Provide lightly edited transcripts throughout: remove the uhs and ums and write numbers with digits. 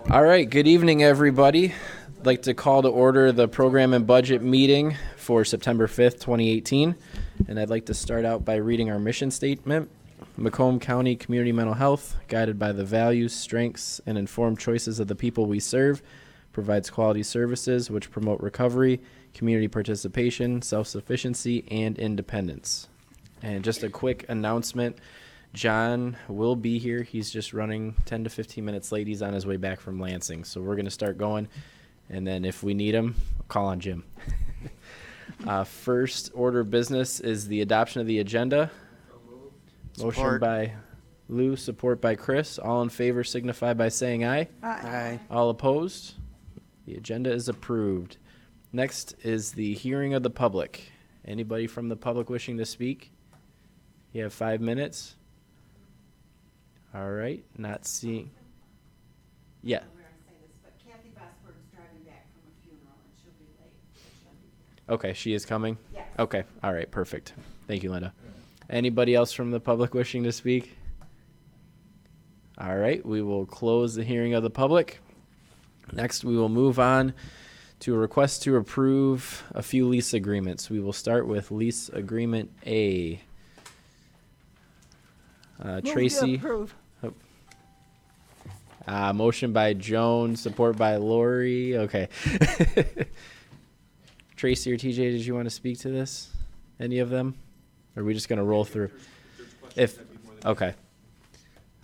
All right, good evening, everybody. I'd like to call to order the program and budget meeting for September 5th, 2018. And I'd like to start out by reading our mission statement. Macomb County Community Mental Health, guided by the values, strengths, and informed choices of the people we serve, provides quality services which promote recovery, community participation, self-sufficiency, and independence. And just a quick announcement. John will be here. He's just running 10 to 15 minutes late. He's on his way back from Lansing. So we're going to start going. And then if we need him, I'll call on Jim. First order of business is the adoption of the agenda. Motion by Lou, support by Chris. All in favor signify by saying aye. Aye. All opposed? The agenda is approved. Next is the hearing of the public. Anybody from the public wishing to speak? You have 5 minutes. All right, not seeing. Yeah. Kathy Vosberg's driving back from a funeral and she'll be late. She'll be Okay, she is coming? Yes. Okay, all right, perfect. Thank you, Linda. Anybody else from the public wishing to speak? All right, we will close the hearing of the public. Next, we will move on to a request to approve a few lease agreements. We will start with lease agreement A. Tracy. Motion by Joan, support by Lori. Okay. Tracy or TJ, did you want to speak to this? Any of them? Or are we just going to roll through? Okay.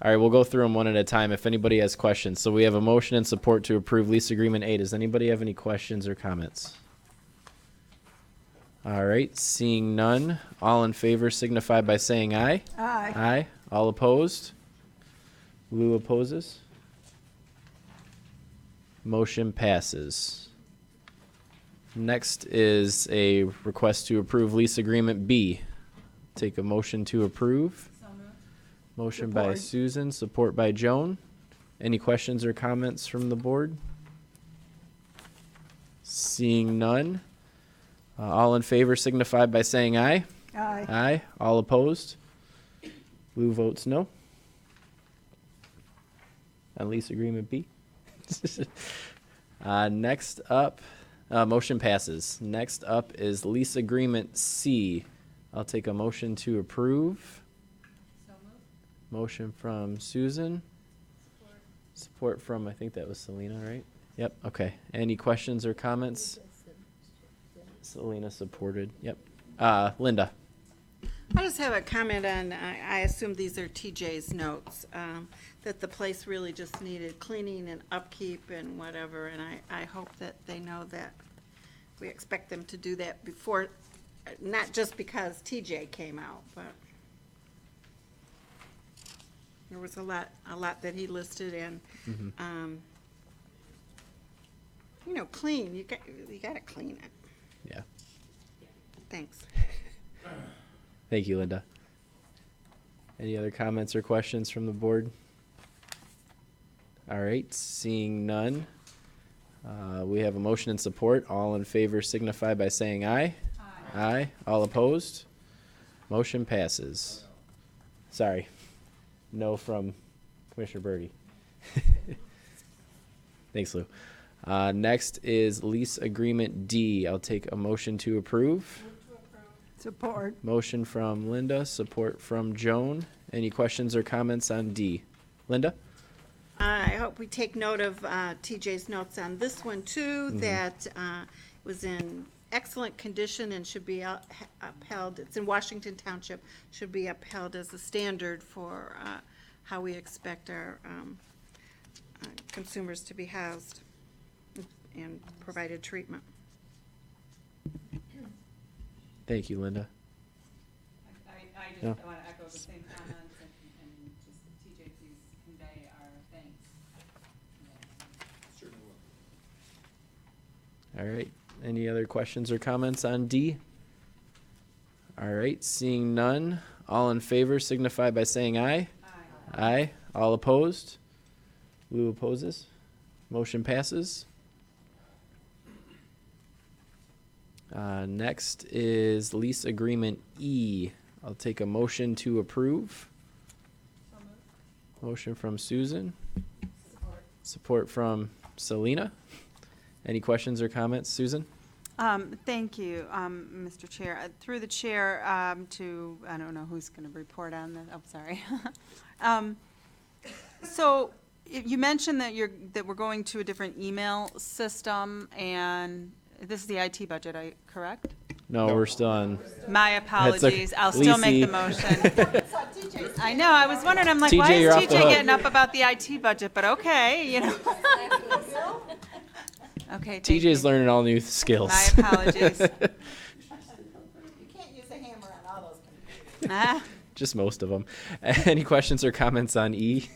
All right, we'll go through them one at a time if anybody has questions. So we have a motion and support to approve lease agreement A. Does anybody have any questions or comments? All right, seeing none. All in favor signify by saying aye. Aye. Aye. All opposed? Lou opposes. Motion passes. Next is a request to approve lease agreement B. Take a motion to approve. Motion by Support. Susan, support by Joan. Any questions or comments from the board? Seeing none. All in favor signify by saying aye. Aye. Aye. All opposed? Lou votes no. On lease agreement B. Next up, motion passes. Next up is lease agreement C. I'll take a motion to approve. So moved. Motion from Susan. Support from, I think that was Selena, right? Yep, okay. Any questions or comments? Selena supported, yep. Linda. I just have a comment on, I assume these are TJ's notes, that the place really just needed cleaning and upkeep and whatever, and I hope that they know that we expect them to do that before, not just because TJ came out, but there was a lot that he listed, and, clean, you gotta clean it. Yeah. Thanks. Thank you, Linda. Any other comments or questions from the board? All right, seeing none. We have a motion and support. All in favor signify by saying aye. Aye. Aye. All opposed? Motion passes. Sorry. No from Commissioner Berge. Thanks, Lou. Next is lease agreement D. I'll take a motion to approve. Support. Motion from Linda, support from Joan. Any questions or comments on D? Linda? I hope we take note of TJ's notes on this one, too, that was in excellent condition and should be upheld. It's in Washington Township, should be upheld as a standard for how we expect our consumers to be housed and provided treatment. Thank you, Linda. I just No. want to echo the same comments and just TJ, please convey our thanks. All right. Any other questions or comments on D? All right. Seeing none. All in favor signify by saying aye. Aye. Aye. All opposed? Lou opposes. Motion passes. Next is lease agreement E. I'll take a motion to approve. So moved. Motion from Susan. Support. Support from Selena. Any questions or comments, Susan? Thank you, Mr. Chair. Through the chair, to, I don't know who's going to report on this, oh, sorry. So you mentioned that we're going to a different email system, and this is the IT budget, correct? No, we're still on. My apologies. I'll still make the motion. I know, I was wondering, I'm like, why TJ, you're is off the TJ hook. getting up about the IT budget? But okay, you know. Okay, thank you. TJ's learning all new skills. My apologies. You can't use a hammer on all those computers. Ah, Just most of them. Any questions or comments on E?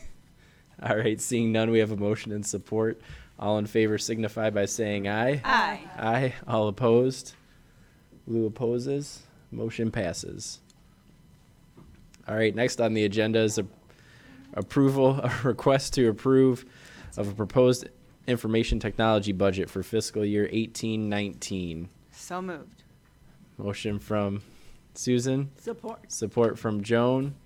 All right, seeing none, we have a motion and support. All in favor signify by saying aye. Aye. Aye. All opposed? Lou opposes. Motion passes. All right, next on the agenda is a request to approve of a proposed information technology budget for fiscal year 18-19. So moved. Motion from Susan, Support. support from Joan.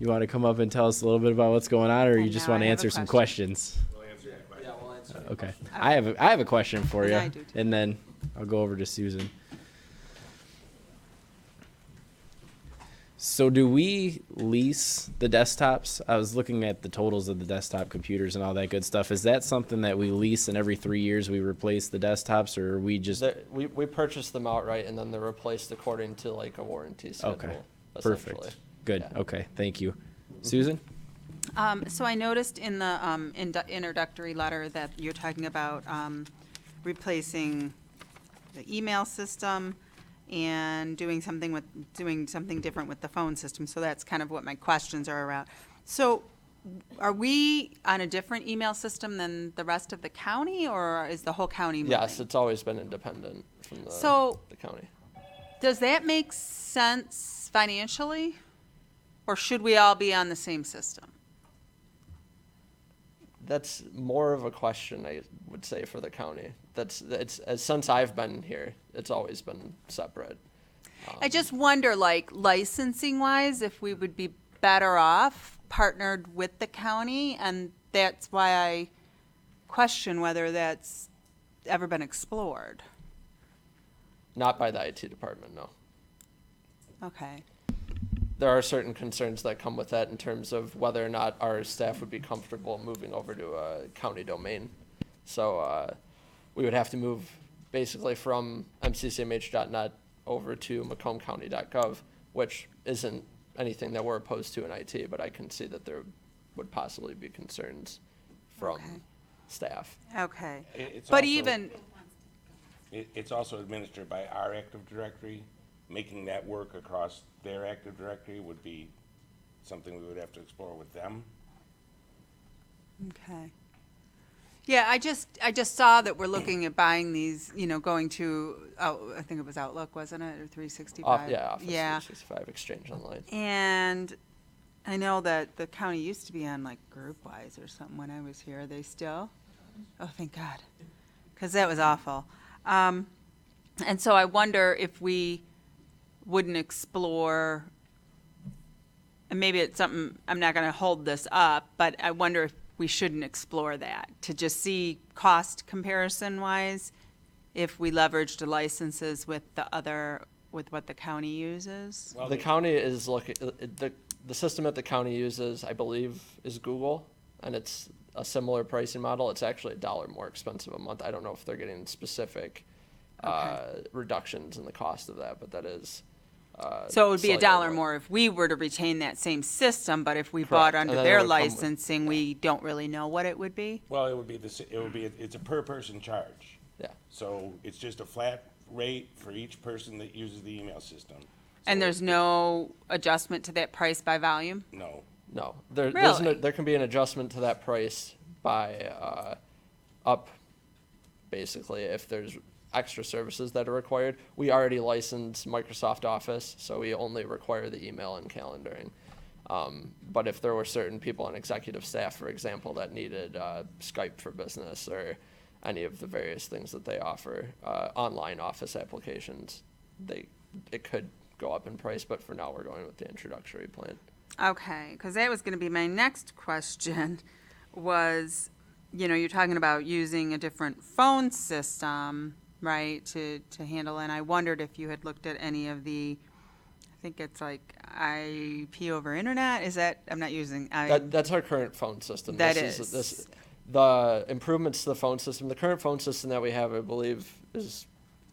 You want to come up and tell us a little bit about what's going on, or you just No, want to I have a answer some question. questions? Okay. I have a question for you, Yeah, I do too. and then I'll go over to Susan. So do we lease the desktops? I was looking at the totals of the desktop computers and all that good stuff. Is that something that we lease and every 3 years we replace the desktops, or are we just We purchase them outright and then they're replaced according to like a warranty schedule. okay? essentially. Perfect. Good. Yeah. Okay. Thank you, Susan. So I noticed in the introductory letter that you're talking about replacing the email system and doing something different with the phone system. So that's kind of what my questions are around. So are we on a different email system than the rest of the county, or is the whole county moving? Yes, it's always been independent from So- the county. Does that make sense financially? Or should we all be on the same system? That's more of a question, I would say, for the county. Since I've been here, it's always been separate. I just wonder, like, licensing wise, if we would be better off partnered with the county, and that's why I question whether that's ever been explored. Not by the IT department, no. Okay. There are certain concerns that come with that in terms of whether or not our staff would be comfortable moving over to a county domain. So we would have to move basically from mccmh.net over to macombcounty.gov, which isn't anything that we're opposed to in IT, but I can see that there would possibly be concerns from Okay. staff. Okay. It's But also- even, It's also administered by our Active Directory. Making that work across their Active Directory would be something we would have to explore with them. okay. Yeah, I just saw that we're looking at buying these, going to, I think it was Outlook, wasn't it, or 365? Office Yeah. 365 Exchange Online. And I know that the county used to be on like GroupWise or something when I was here. Are they still? Oh, thank God. Because that was awful. And so I wonder if we wouldn't explore, and maybe it's something, I'm not going to hold this up, but I wonder if we shouldn't explore that to just see cost comparison wise, if we leveraged the licenses with what the county uses. Well, The county is looking, the system that the county uses, I believe, is Google, and it's a similar pricing model. It's actually $1 more expensive a month. I don't know if they're getting specific reductions in the cost of that, but that is. So it would be slightly $1 more if we were to retain that same system, but if we bought Correct. And under then it their would come with- licensing, we don't really know what it would be? Well, it would be it's a per person charge. Yeah. So it's just a flat rate for each person that uses the email system. And So there's no adjustment to that price by volume? No. No, Really? there can be an adjustment to that price by up, basically, if there's extra services that are required. We already license Microsoft Office, so we only require the email and calendaring. But if there were certain people on executive staff, for example, that needed Skype for Business or any of the various things that they offer, online Office applications, it could go up in price, but for now, we're going with the introductory plan. Okay, because that was going to be my next question, was, you're talking about using a different phone system, right, to handle, and I wondered if you had looked at any of the, I think it's like IP over internet, is that, I'm not using, That's our current phone system. That This is. this, the improvements to the phone system, the current phone system that we have, I believe, is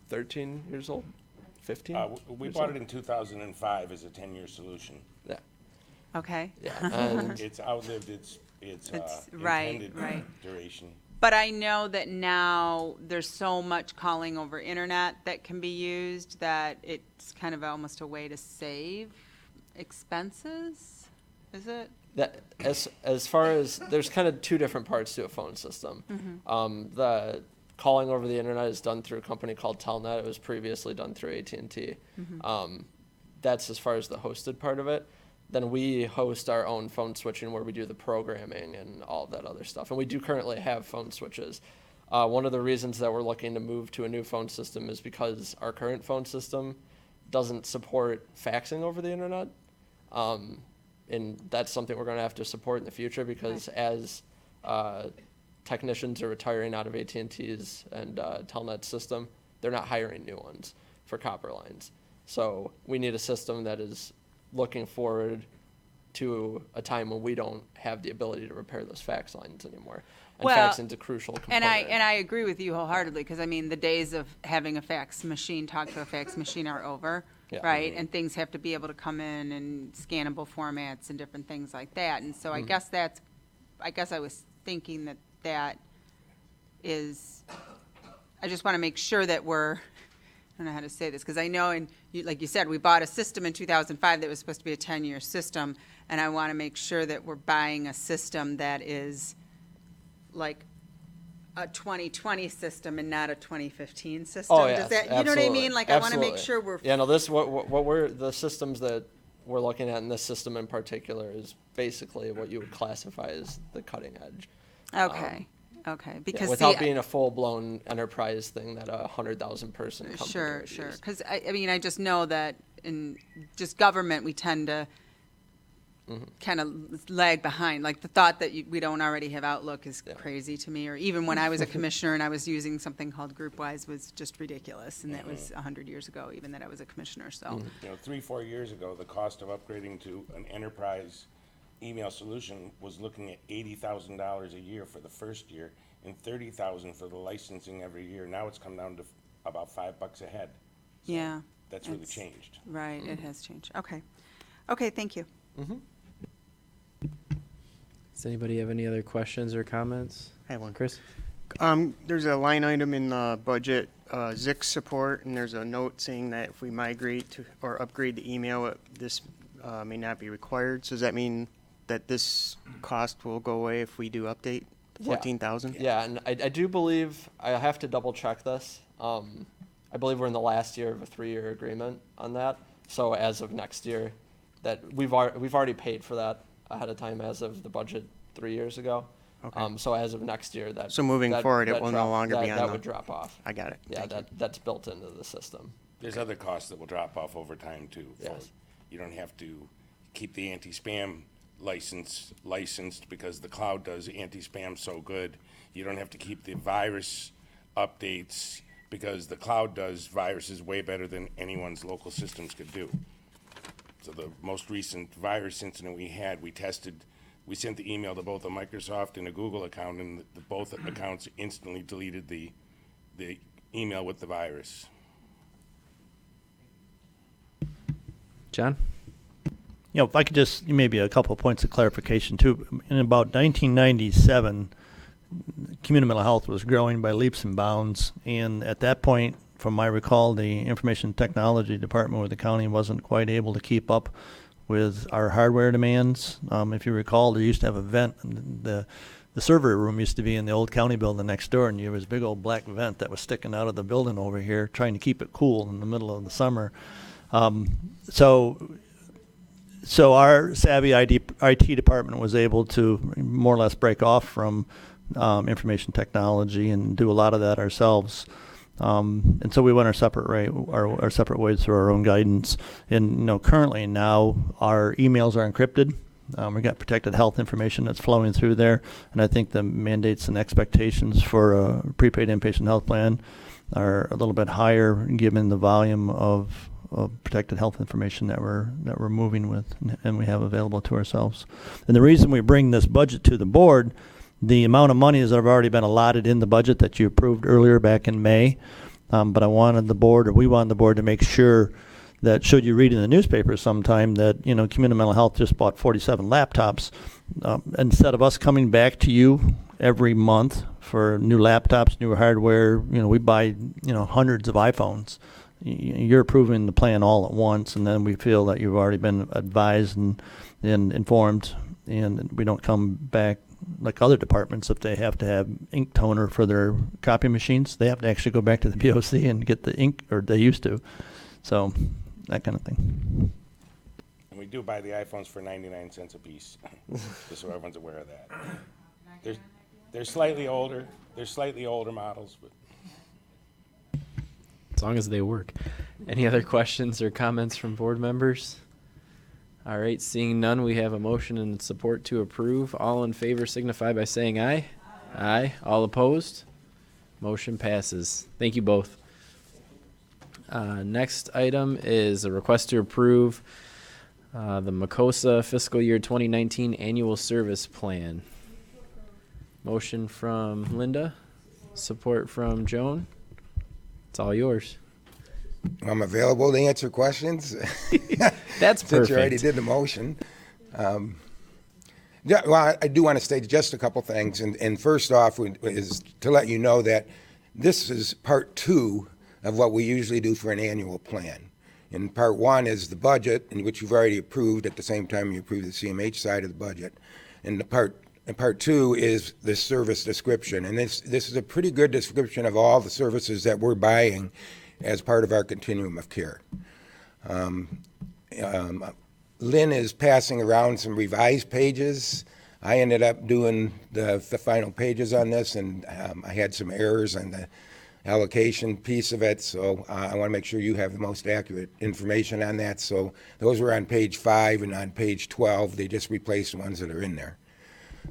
13 years old, 15? We years bought old? it in 2005 as a 10-year solution. Yeah, okay. yeah. And It's outlived its right, intended right. duration. But I know that now there's so much calling over internet that can be used that it's kind of almost a way to save expenses, is it? that as far as there's kind of two different parts to a phone system. The calling over the internet is done through a company called Telnet. It was previously done through AT&T. That's as far as the hosted part of it. Then we host our own phone switching where we do the programming and all of that other stuff. And we do currently have phone switches. One of the reasons that we're looking to move to a new phone system is because our current phone system doesn't support faxing over the internet. And that's something we're going to have to support in the future because as technicians are retiring out of AT&T's and Telnet system, they're not hiring new ones for copper lines. So we need a system that is looking forward to a time when we don't have the ability to repair those fax lines anymore. And Well, faxing's a crucial component. And I agree with you wholeheartedly, because I mean, the days of having a fax machine talk to a fax machine are over, Yeah. right? And things have to be able to come in scannable formats and different things like that. And so I guess I was thinking that is, I just want to make sure that I don't know how to say this, because I know, like you said, we bought a system in 2005 that was supposed to be a 10-year system, and I want to make sure that we're buying a system that is like a 2020 system and not a 2015 system. Oh, yes, Does that, you know what I absolutely. mean? Like, I want to make Absolutely. sure we're. Yeah, no, the systems that we're looking at in this system in particular is basically what you would classify as the cutting edge. Okay, Yeah, because without being a full-blown enterprise thing that 100,000 person company Sure, would sure. use. Because, I mean, I just know that in just government, we tend to kind of lag behind. Like, the thought that we don't already have Outlook is crazy to me. Or even when I was a commissioner and I was using something called GroupWise was just ridiculous. And that was 100 years ago, even that I was a commissioner, so. 3-4 years ago, the cost of upgrading to an enterprise email solution was looking at $80,000 a year for the first year and $30,000 for the licensing every year. Now it's come down to about $5 a head. So Yeah. that's really it's- changed. Right, it has changed. Okay. Okay, thank you. Does anybody have any other questions or comments? I have one. Chris? There's a line item in the budget, Zix support, and there's a note saying that if we migrate to or upgrade the email, this may not be required. So does that mean that this cost will go away if we do update the 14,000? Yeah, and I do believe, I have to double check this. I believe we're in the last year of a 3-year agreement on that. So as of next year, that we've already paid for that ahead of time as of the budget 3 years ago. Okay. So as of next year, So moving forward, it will no longer be on that the- would drop off. I got it. Yeah, Thank you. that's built into the system. There's other costs that will drop off over time too. Yes. You don't have to keep the anti-spam licensed because the cloud does anti-spam so good. You don't have to keep the virus updates because the cloud does viruses way better than anyone's local systems could do. So the most recent virus incident we had, we sent the email to both a Microsoft and a Google account, and both accounts instantly deleted the email with the virus. John? If I could just, maybe a couple of points of clarification too. In about 1997, community mental health was growing by leaps and bounds. And at that point, from my recall, the information technology department with the county wasn't quite able to keep up with our hardware demands. If you recall, there used to have a vent. The server room used to be in the old county building next door, and there was a big old black vent that was sticking out of the building over here, trying to keep it cool in the middle of the summer. So our savvy IT department was able to more or less break off from information technology and do a lot of that ourselves. And so we went our separate ways through our own guidance. And currently now our emails are encrypted We got protected health information that's flowing through there, and I think the mandates and expectations for a prepaid inpatient health plan are a little bit higher given the volume of protected health information that we're moving with and we have available to ourselves. And the reason we bring this budget to the board, the amount of money that have already been allotted in the budget that you approved earlier back in May, but we wanted the board to make sure that should you read in the newspaper sometime that, Community Mental Health just bought 47 laptops, instead of us coming back to you every month for new laptops, new hardware, we buy, hundreds of iPhones. You're approving the plan all at once, and then we feel that you've already been advised and informed, and we don't come back like other departments. If they have to have ink toner for their copy machines, they have to actually go back to the BOC and get the ink, or they used to. So that kind of thing. And we do buy the iPhones for 99 cents a piece, just so everyone's aware of that. They're slightly older. They're slightly older models, but. As long as they work. Any other questions or comments from board members? All right, seeing none, we have a motion and support to approve. All in favor signify by saying aye. Aye. All opposed? Motion passes. Thank you both. Next item is a request to approve the Macosa fiscal year 2019 annual service plan. Motion from Linda, support from Joan. It's all yours. I'm available to answer questions. That's Since you already perfect. did the motion. Yeah, well, I do want to state just a couple things. And first off is to let you know that this is part 2 of what we usually do for an annual plan. And part 1 is the budget, in which you've already approved at the same time you approved the CMH side of the budget. And part 2 is the service description. And this is a pretty good description of all the services that we're buying as part of our continuum of care. Lynn is passing around some revised pages. I ended up doing the final pages on this, and I had some errors on the allocation piece of it, so I want to make sure you have the most accurate information on that. So those were on page 5 and on page 12. They just replaced the ones that are in there.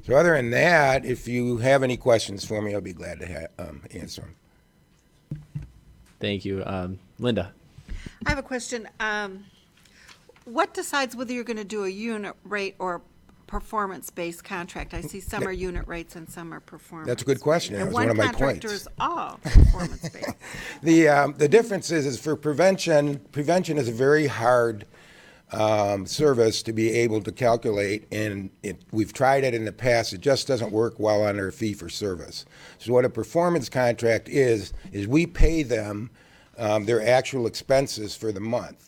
So other than that, if you have any questions for me, I'll be glad to answer them. Thank you. Linda. I have a question. What decides whether you're going to do a unit rate or performance-based contract? I see some are unit rates and some are performance. That's a good question. That And was one of my one contractor points. is all performance-based. The difference is for prevention is a very hard service to be able to calculate, and we've tried it in the past. It just doesn't work well under a fee for service. So what a performance contract is we pay them their actual expenses for the month,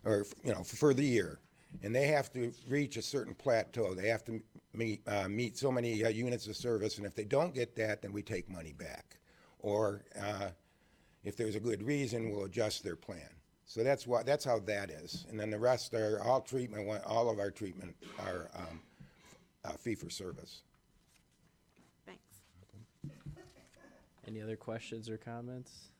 or for the year, and they have to reach a certain plateau. They have to meet so many units of service, and if they don't get that, then we take money back, or if there's a good reason, we'll adjust their plan. So that's how that is. And then the rest are all treatment. All of our treatment are fee for service. Thanks. Any other questions or comments?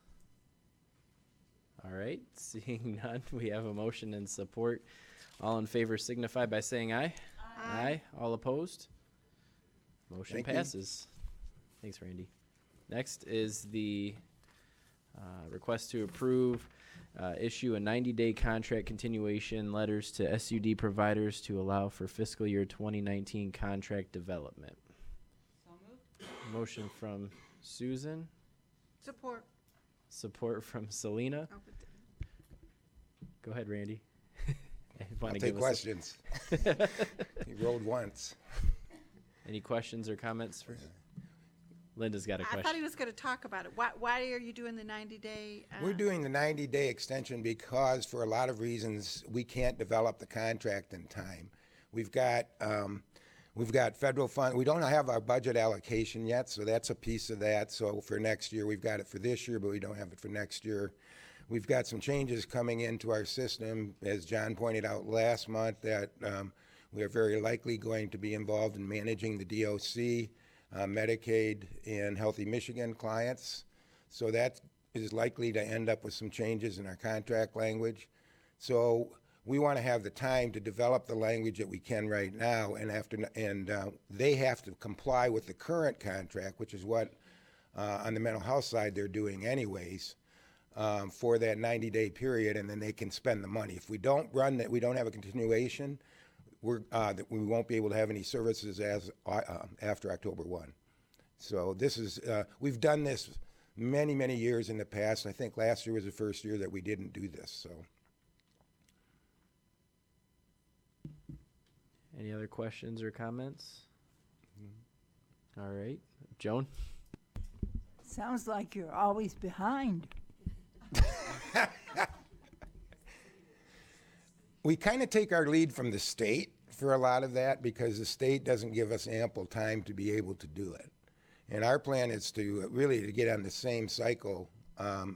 All right, seeing none, we have a motion and support. All in favor signify by saying aye. Aye. All opposed? Motion Thank you. passes. Thanks, Randy. Next is the request to approve issue a 90-day contract continuation letters to SUD providers to allow for fiscal year 2019 contract development. So moved. Motion from Susan, Support. support from Selena. Oh, but- Go ahead, Randy. I'll take questions. He rolled once. Any questions or comments for? Linda's got a I thought question. he was going to talk about it. Why are you doing the 90-day? We're doing the 90-day extension because, for a lot of reasons, we can't develop the contract in time. We've got federal fund. We don't have our budget allocation yet, so that's a piece of that. So for next year, we've got it for this year, but we don't have it for next year. We've got some changes coming into our system, as John pointed out last month, that we are very likely going to be involved in managing the DOC, Medicaid, and Healthy Michigan clients. So that is likely to end up with some changes in our contract language. So we want to have the time to develop the language that we can right now, and they have to comply with the current contract, which is what on the mental health side they're doing anyways, for that 90-day period, and then they can spend the money. If we don't run that, we don't have a continuation, we won't be able to have any services as after October 1. So this is we've done this many, many years in the past. I think last year was the first year that we didn't do this. So. Any other questions or comments? All right, Joan? Sounds like you're always behind. We kind of take our lead from the state for a lot of that because the state doesn't give us ample time to be able to do it. And our plan is to really to get on the same cycle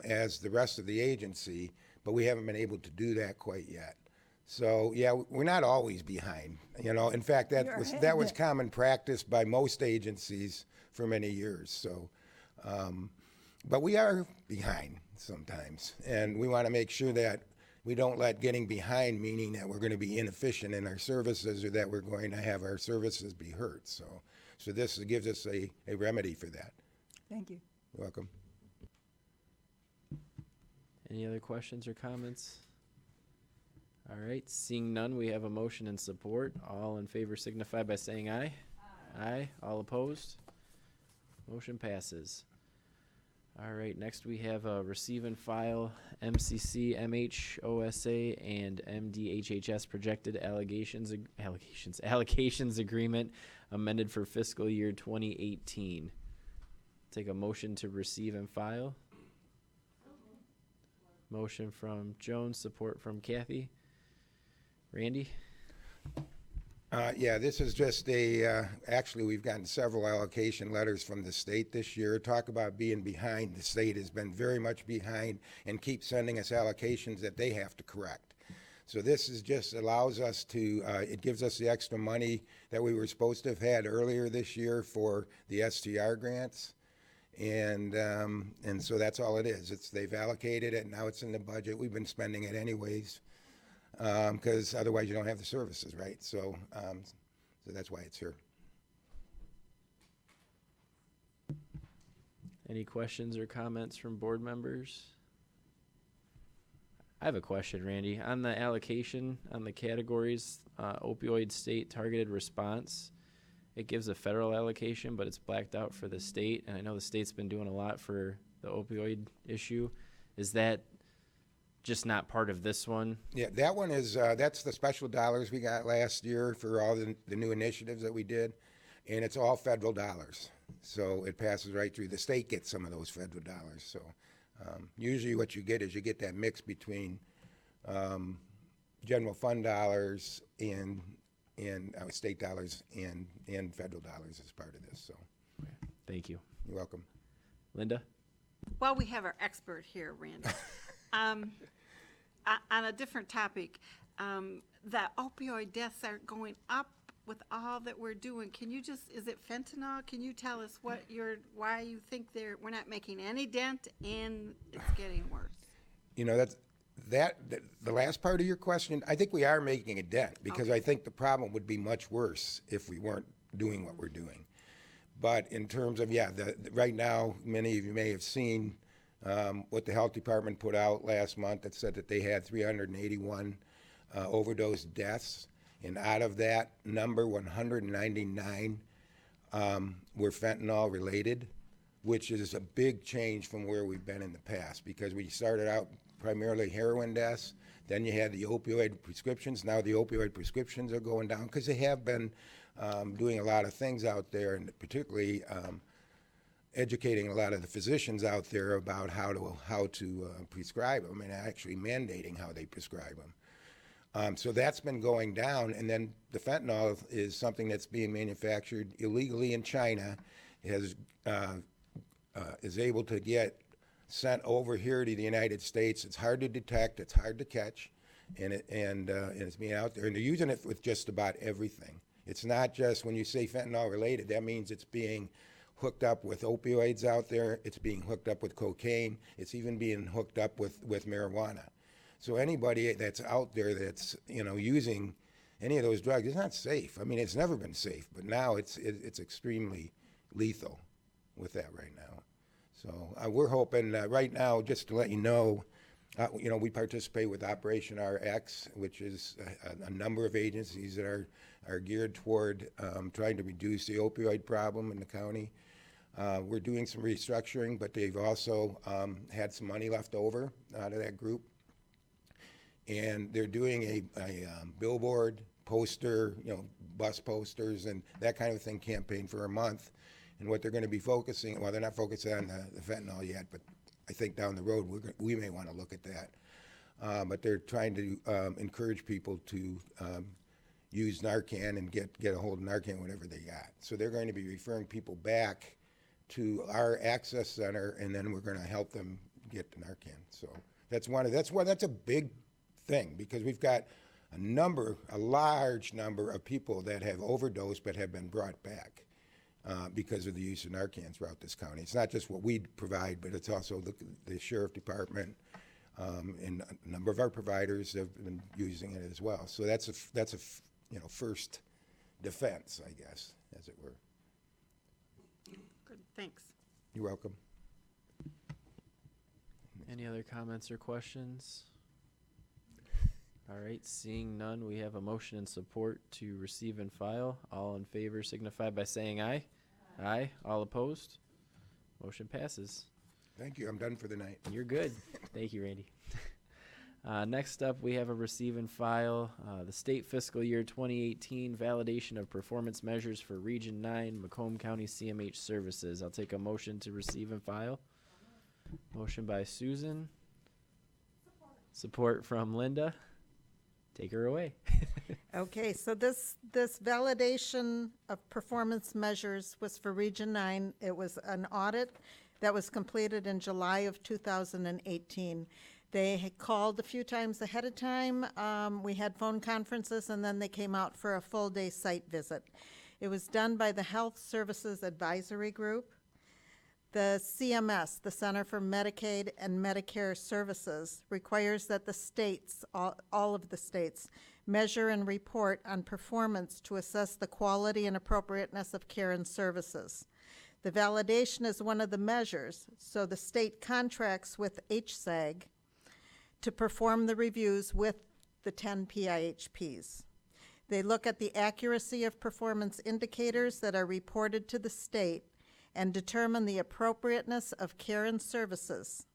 as the rest of the agency, but we haven't been able to do that quite yet. So yeah, we're not always behind. You know, in fact, that was common practice by most agencies for many years. So, but we are behind sometimes, and we want to make sure that we don't let getting behind meaning that we're going to be inefficient in our services or that we're going to have our services be hurt. So this gives us a remedy for that. Thank you. You're welcome. Any other questions or comments? All right, seeing none, we have a motion and support. All in favor signify by saying aye. Aye. All opposed? Motion passes. All right, next we have a receive and file MCC, MHOSA, and MDHHS projected allocations agreement amended for fiscal year 2018. Take a motion to receive and file. Motion from Jones, support from Kathy. Randy? Yeah, this is just actually we've gotten several allocation letters from the state this year. Talk about being behind. The state has been very much behind and keeps sending us allocations that they have to correct. So this is just allows us to, it gives us the extra money that we were supposed to have had earlier this year for the STR grants. And so that's all it is. They've allocated it, now it's in the budget. We've been spending it anyways. Because otherwise you don't have the services, right? So that's why it's here. Any questions or comments from board members? I have a question, Randy. On the allocation, on the categories, opioid state targeted response, it gives a federal allocation, but it's blacked out for the state. And I know the state's been doing a lot for the opioid issue. Is that just not part of this one? Yeah, that one is, that's the special dollars we got last year for all the new initiatives that we did, and it's all federal dollars. So it passes right through. The state gets some of those federal dollars. So usually what you get is you get that mix between general fund dollars and state dollars and federal dollars as part of this. So Thank you. you're welcome. Linda? Well, we have our expert here, Randy. On a different topic, the opioid deaths are going up with all that we're doing. Can you is it fentanyl? Can you tell us why you think we're not making any dent and it's getting worse? You know, the last part of your question, I think we are making a dent because I think the problem would be much worse if we weren't doing what we're doing. But in terms of, right now, many of you may have seen what the health department put out last month that said that they had 381 overdose deaths. And out of that number, 199 were fentanyl related, which is a big change from where we've been in the past because we started out primarily heroin deaths. Then you had the opioid prescriptions. Now the opioid prescriptions are going down because they have been doing a lot of things out there, and particularly educating a lot of the physicians out there about how to prescribe them and actually mandating how they prescribe them. So that's been going down, and then the fentanyl is something that's being manufactured illegally in China, is able to get sent over here to the United States. It's hard to detect, it's hard to catch, and it's being out there, and they're using it with just about everything. It's not just when you say fentanyl related, that means it's being hooked up with opioids out there, it's being hooked up with cocaine, it's even being hooked up with marijuana. So anybody that's out there that's, using any of those drugs, it's not safe. I mean, it's never been safe, but now it's extremely lethal with that right now. So we're hoping right now, just to let you know, we participate with Operation RX, which is a number of agencies that are geared toward trying to reduce the opioid problem in the county. We're doing some restructuring, but they've also had some money left over out of that group. And they're doing a billboard, poster, bus posters and that kind of thing campaign for a month. And what they're going to be focusing, well, they're not focusing on the fentanyl yet, but I think down the road we may want to look at that. But they're trying to encourage people to use Narcan and get a hold of Narcan, whatever they got. So they're going to be referring people back to our access center, and then we're going to help them get the Narcan. So that's a big thing, because we've got a large number of people that have overdosed but have been brought back because of the use of Narcan throughout this county. It's not just what we provide, but it's also the sheriff department and a number of our providers have been using it as well. So that's a first defense, I guess, as it were. Good, thanks. You're welcome. Any other comments or questions? All right, seeing none, we have a motion and support to receive and file. All in favor signify by saying aye. Aye. All opposed? Motion passes. Thank you. I'm done for the night. You're good. Thank you, Randy. Next up, we have a receive and file, the state fiscal year 2018 validation of performance measures for Region 9 Macomb County CMH services. I'll take a motion to receive and file. Motion by Susan. Support from Linda. Take her away. Okay, so this validation of performance measures was for Region 9. It was an audit that was completed in July of 2018. They had called a few times ahead of time. We had phone conferences, and then they came out for a full-day site visit. It was done by the Health Services Advisory Group. The CMS, the Center for Medicaid and Medicare Services, requires that the states, all of the states, measure and report on performance to assess the quality and appropriateness of care and services. The validation is one of the measures, so the state contracts with HSAG to perform the reviews with the 10 PIHPs. They look at the accuracy of performance indicators that are reported to the state and determine the appropriateness of care and services.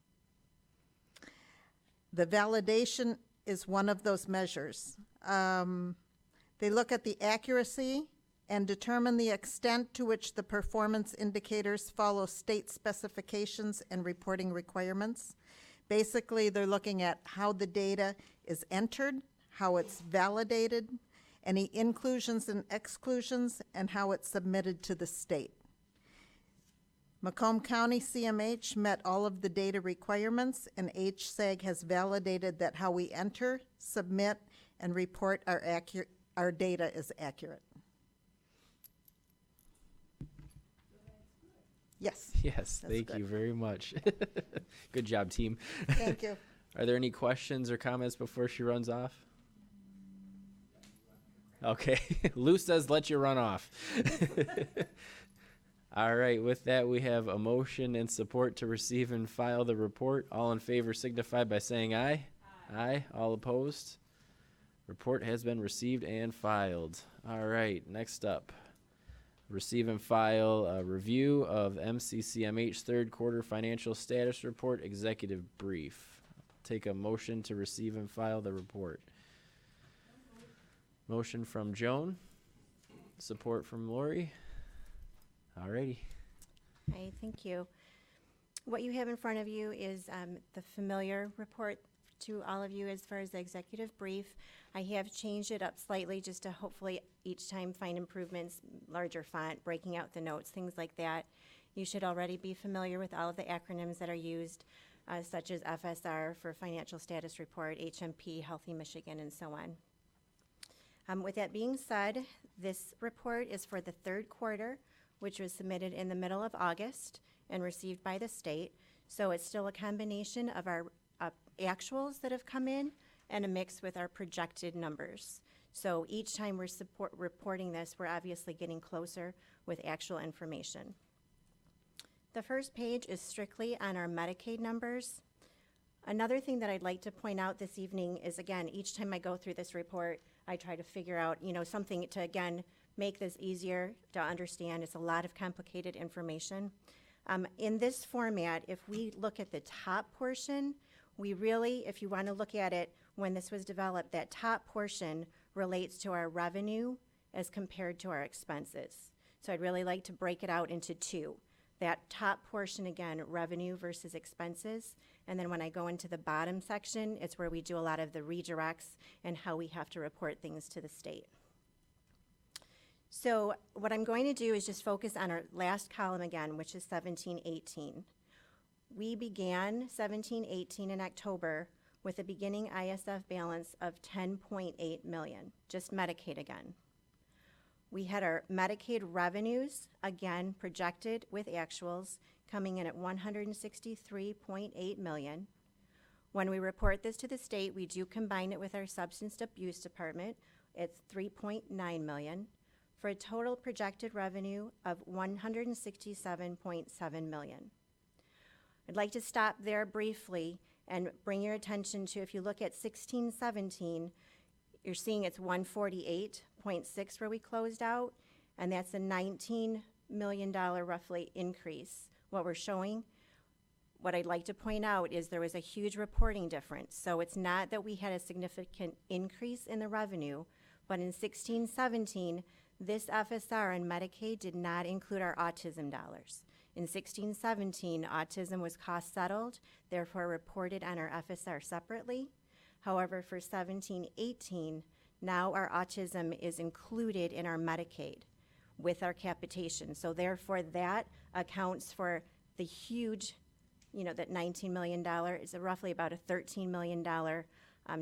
The validation is one of those measures. They look at the accuracy and determine the extent to which the performance indicators follow state specifications and reporting requirements. Basically, they're looking at how the data is entered, how it's validated, any inclusions and exclusions, and how it's submitted to the state. Macomb County CMH met all of the data requirements, and HSAG has validated that how we enter, submit, and report our data is accurate. Yes. Yes, thank you very much. Good job, team. Thank you. Are there any questions or comments before she runs off? Okay. Lou says let you run off. All right, with that, we have a motion and support to receive and file the report. All in favor signify by saying aye. Aye. All opposed? Report has been received and filed. All right, next up. Receive and file a review of MCCMH third quarter financial status report executive brief. Take a motion to receive and file the report. Motion from Joan. Support from Lori. Alrighty. Hi, thank you. What you have in front of you is the familiar report to all of you as far as the executive brief. I have changed it up slightly just to hopefully each time find improvements, larger font, breaking out the notes, things like that. You should already be familiar with all of the acronyms that are used, such as FSR for Financial Status Report, HMP, Healthy Michigan, and so on. With that being said, this report is for the third quarter, which was submitted in the middle of August and received by the state. So it's still a combination of our actuals that have come in and a mix with our projected numbers. So each time we're reporting this, we're obviously getting closer with actual information. The first page is strictly on our Medicaid numbers. Another thing that I'd like to point out this evening is, again, each time I go through this report, I try to figure out, something to, again, make this easier to understand. It's a lot of complicated information. In this format, if we look at the top portion, we really, if you want to look at it when this was developed, that top portion relates to our revenue as compared to our expenses. So I'd really like to break it out into two. That top portion, again, revenue versus expenses. And then when I go into the bottom section, it's where we do a lot of the redirects and how we have to report things to the state. So what I'm going to do is just focus on our last column again, which is 1718. We began 1718 in October with a beginning ISF balance of 10.8 million, just Medicaid again. We had our Medicaid revenues, again, projected with actuals, coming in at 163.8 million. When we report this to the state, we do combine it with our substance abuse department. It's 3.9 million, for a total projected revenue of 167.7 million. I'd like to stop there briefly and bring your attention to, if you look at 1617, you're seeing it's 148.6 where we closed out, and that's a $19 million roughly increase. What we're showing, what I'd like to point out is there was a huge reporting difference. So it's not that we had a significant increase in the revenue, but in 1617, this FSR and Medicaid did not include our autism dollars. In 1617, autism was cost settled, therefore reported on our FSR separately. However, for 1718, now our autism is included in our Medicaid with our capitation. So therefore that accounts for the huge, that $19 million is roughly about a $13 million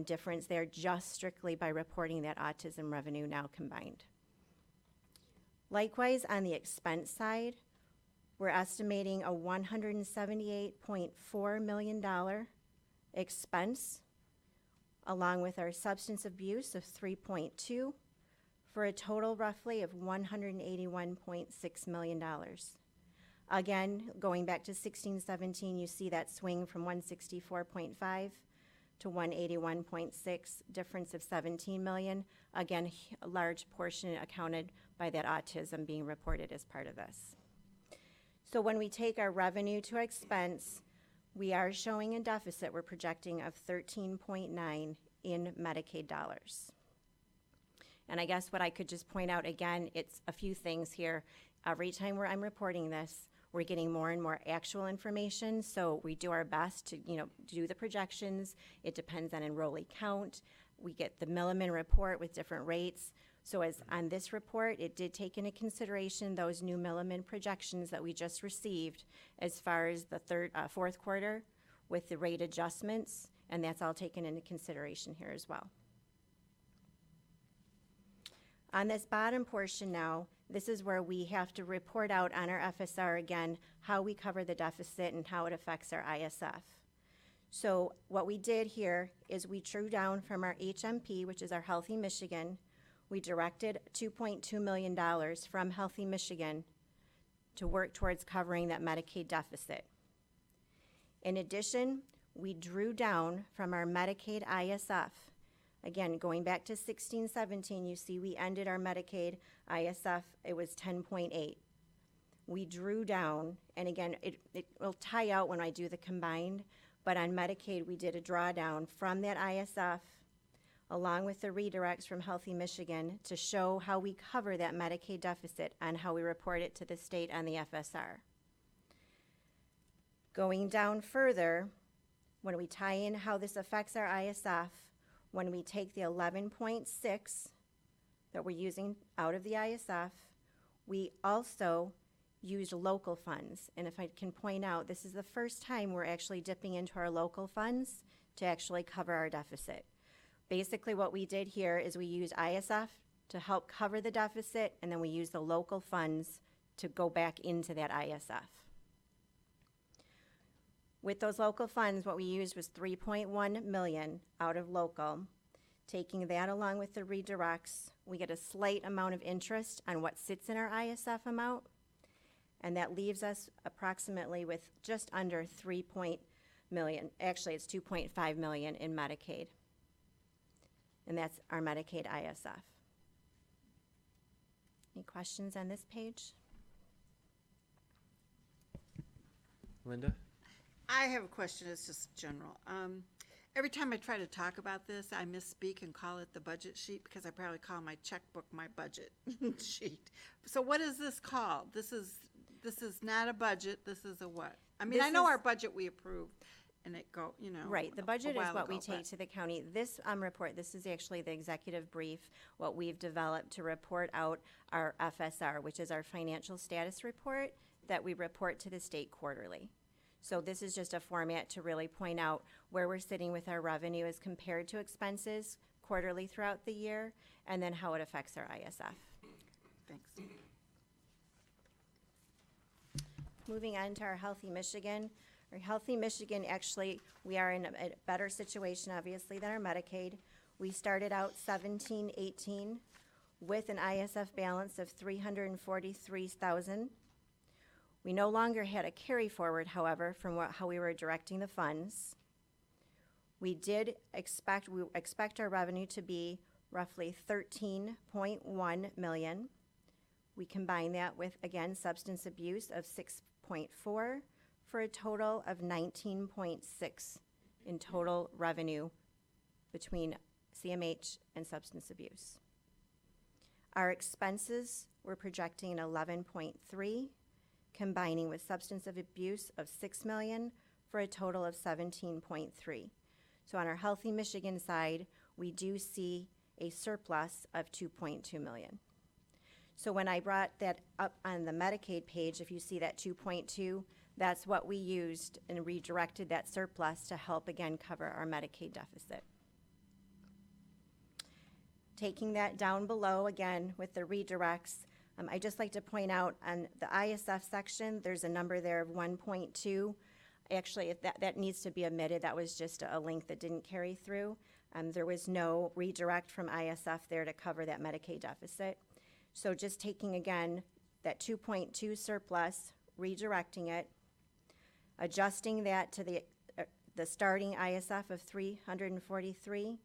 difference there, just strictly by reporting that autism revenue now combined. Likewise, on the expense side, we're estimating a $178.4 million expense, along with our substance abuse of 3.2, for a total roughly of $181.6 million. Again, going back to 1617, you see that swing from 164.5 to 181.6, difference of 17 million. Again, a large portion accounted by that autism being reported as part of this. So when we take our revenue to expense, we are showing a deficit we're projecting of 13.9 in Medicaid dollars. And I guess what I could just point out again, it's a few things here. Every time I'm reporting this, we're getting more and more actual information, so we do our best to do the projections. It depends on enrollee count. We get the Milliman report with different rates. So as on this report, it did take into consideration those new Milliman projections that we just received as far as the fourth quarter with the rate adjustments, and that's all taken into consideration here as well. On this bottom portion now, this is where we have to report out on our FSR again, how we cover the deficit and how it affects our ISF. So what we did here is we drew down from our HMP, which is our Healthy Michigan. We directed $2.2 million from Healthy Michigan to work towards covering that Medicaid deficit. In addition, we drew down from our Medicaid ISF. Again, going back to 1617, you see we ended our Medicaid ISF, it was 10.8. We drew down, and again, it will tie out when I do the combined, but on Medicaid, we did a drawdown from that ISF along with the redirects from Healthy Michigan to show how we cover that Medicaid deficit and how we report it to the state on the FSR. Going down further, when we tie in how this affects our ISF, when we take the 11.6 that we're using out of the ISF, we also used local funds. And if I can point out, this is the first time we're actually dipping into our local funds to actually cover our deficit. Basically what we did here is we used ISF to help cover the deficit, and then we used the local funds to go back into that ISF. With those local funds, what we used was 3.1 million out of local. Taking that along with the redirects, we get a slight amount of interest on what sits in our ISF amount, and that leaves us approximately with just under 3 million. Actually, it's 2.5 million in Medicaid, and that's our Medicaid ISF. Any questions on this page? Linda? I have a question, it's just general. Every time I try to talk about this, I misspeak and call it the budget sheet because I probably call my checkbook my budget sheet. So what is this called? This is not a budget, this is a what? I mean, This I know is- our budget we approved and it go, you know. Right, the a budget is while what we ago, take but- to the county. This report, this is actually the executive brief, what we've developed to report out our FSR, which is our financial status report that we report to the state quarterly. So this is just a format to really point out where we're sitting with our revenue as compared to expenses quarterly throughout the year, and then how it affects our ISF. Thanks. Moving on to our Healthy Michigan. Our Healthy Michigan, actually, we are in a better situation, obviously, than our Medicaid. We started out 17-18 with an ISF balance of 343,000. We no longer had a carry forward, however, from how we were directing the funds. We expect our revenue to be roughly 13.1 million. We combine that with, again, substance abuse of 6.4 for a total of 19.6 in total revenue between CMH and substance abuse. Our expenses, we're projecting 11.3, combining with substance abuse of 6 million for a total of 17.3. So on our Healthy Michigan side, we do see a surplus of 2.2 million. So when I brought that up on the Medicaid page, if you see that 2.2, that's what we used and redirected that surplus to help again cover our Medicaid deficit. Taking that down below again with the redirects, I just like to point out on the ISF section, there's a number there of 1.2. Actually, if that needs to be omitted. That was just a link that didn't carry through. There was no redirect from ISF there to cover that Medicaid deficit. So just taking again that 2.2 surplus, redirecting it, adjusting that to the starting ISF of 343,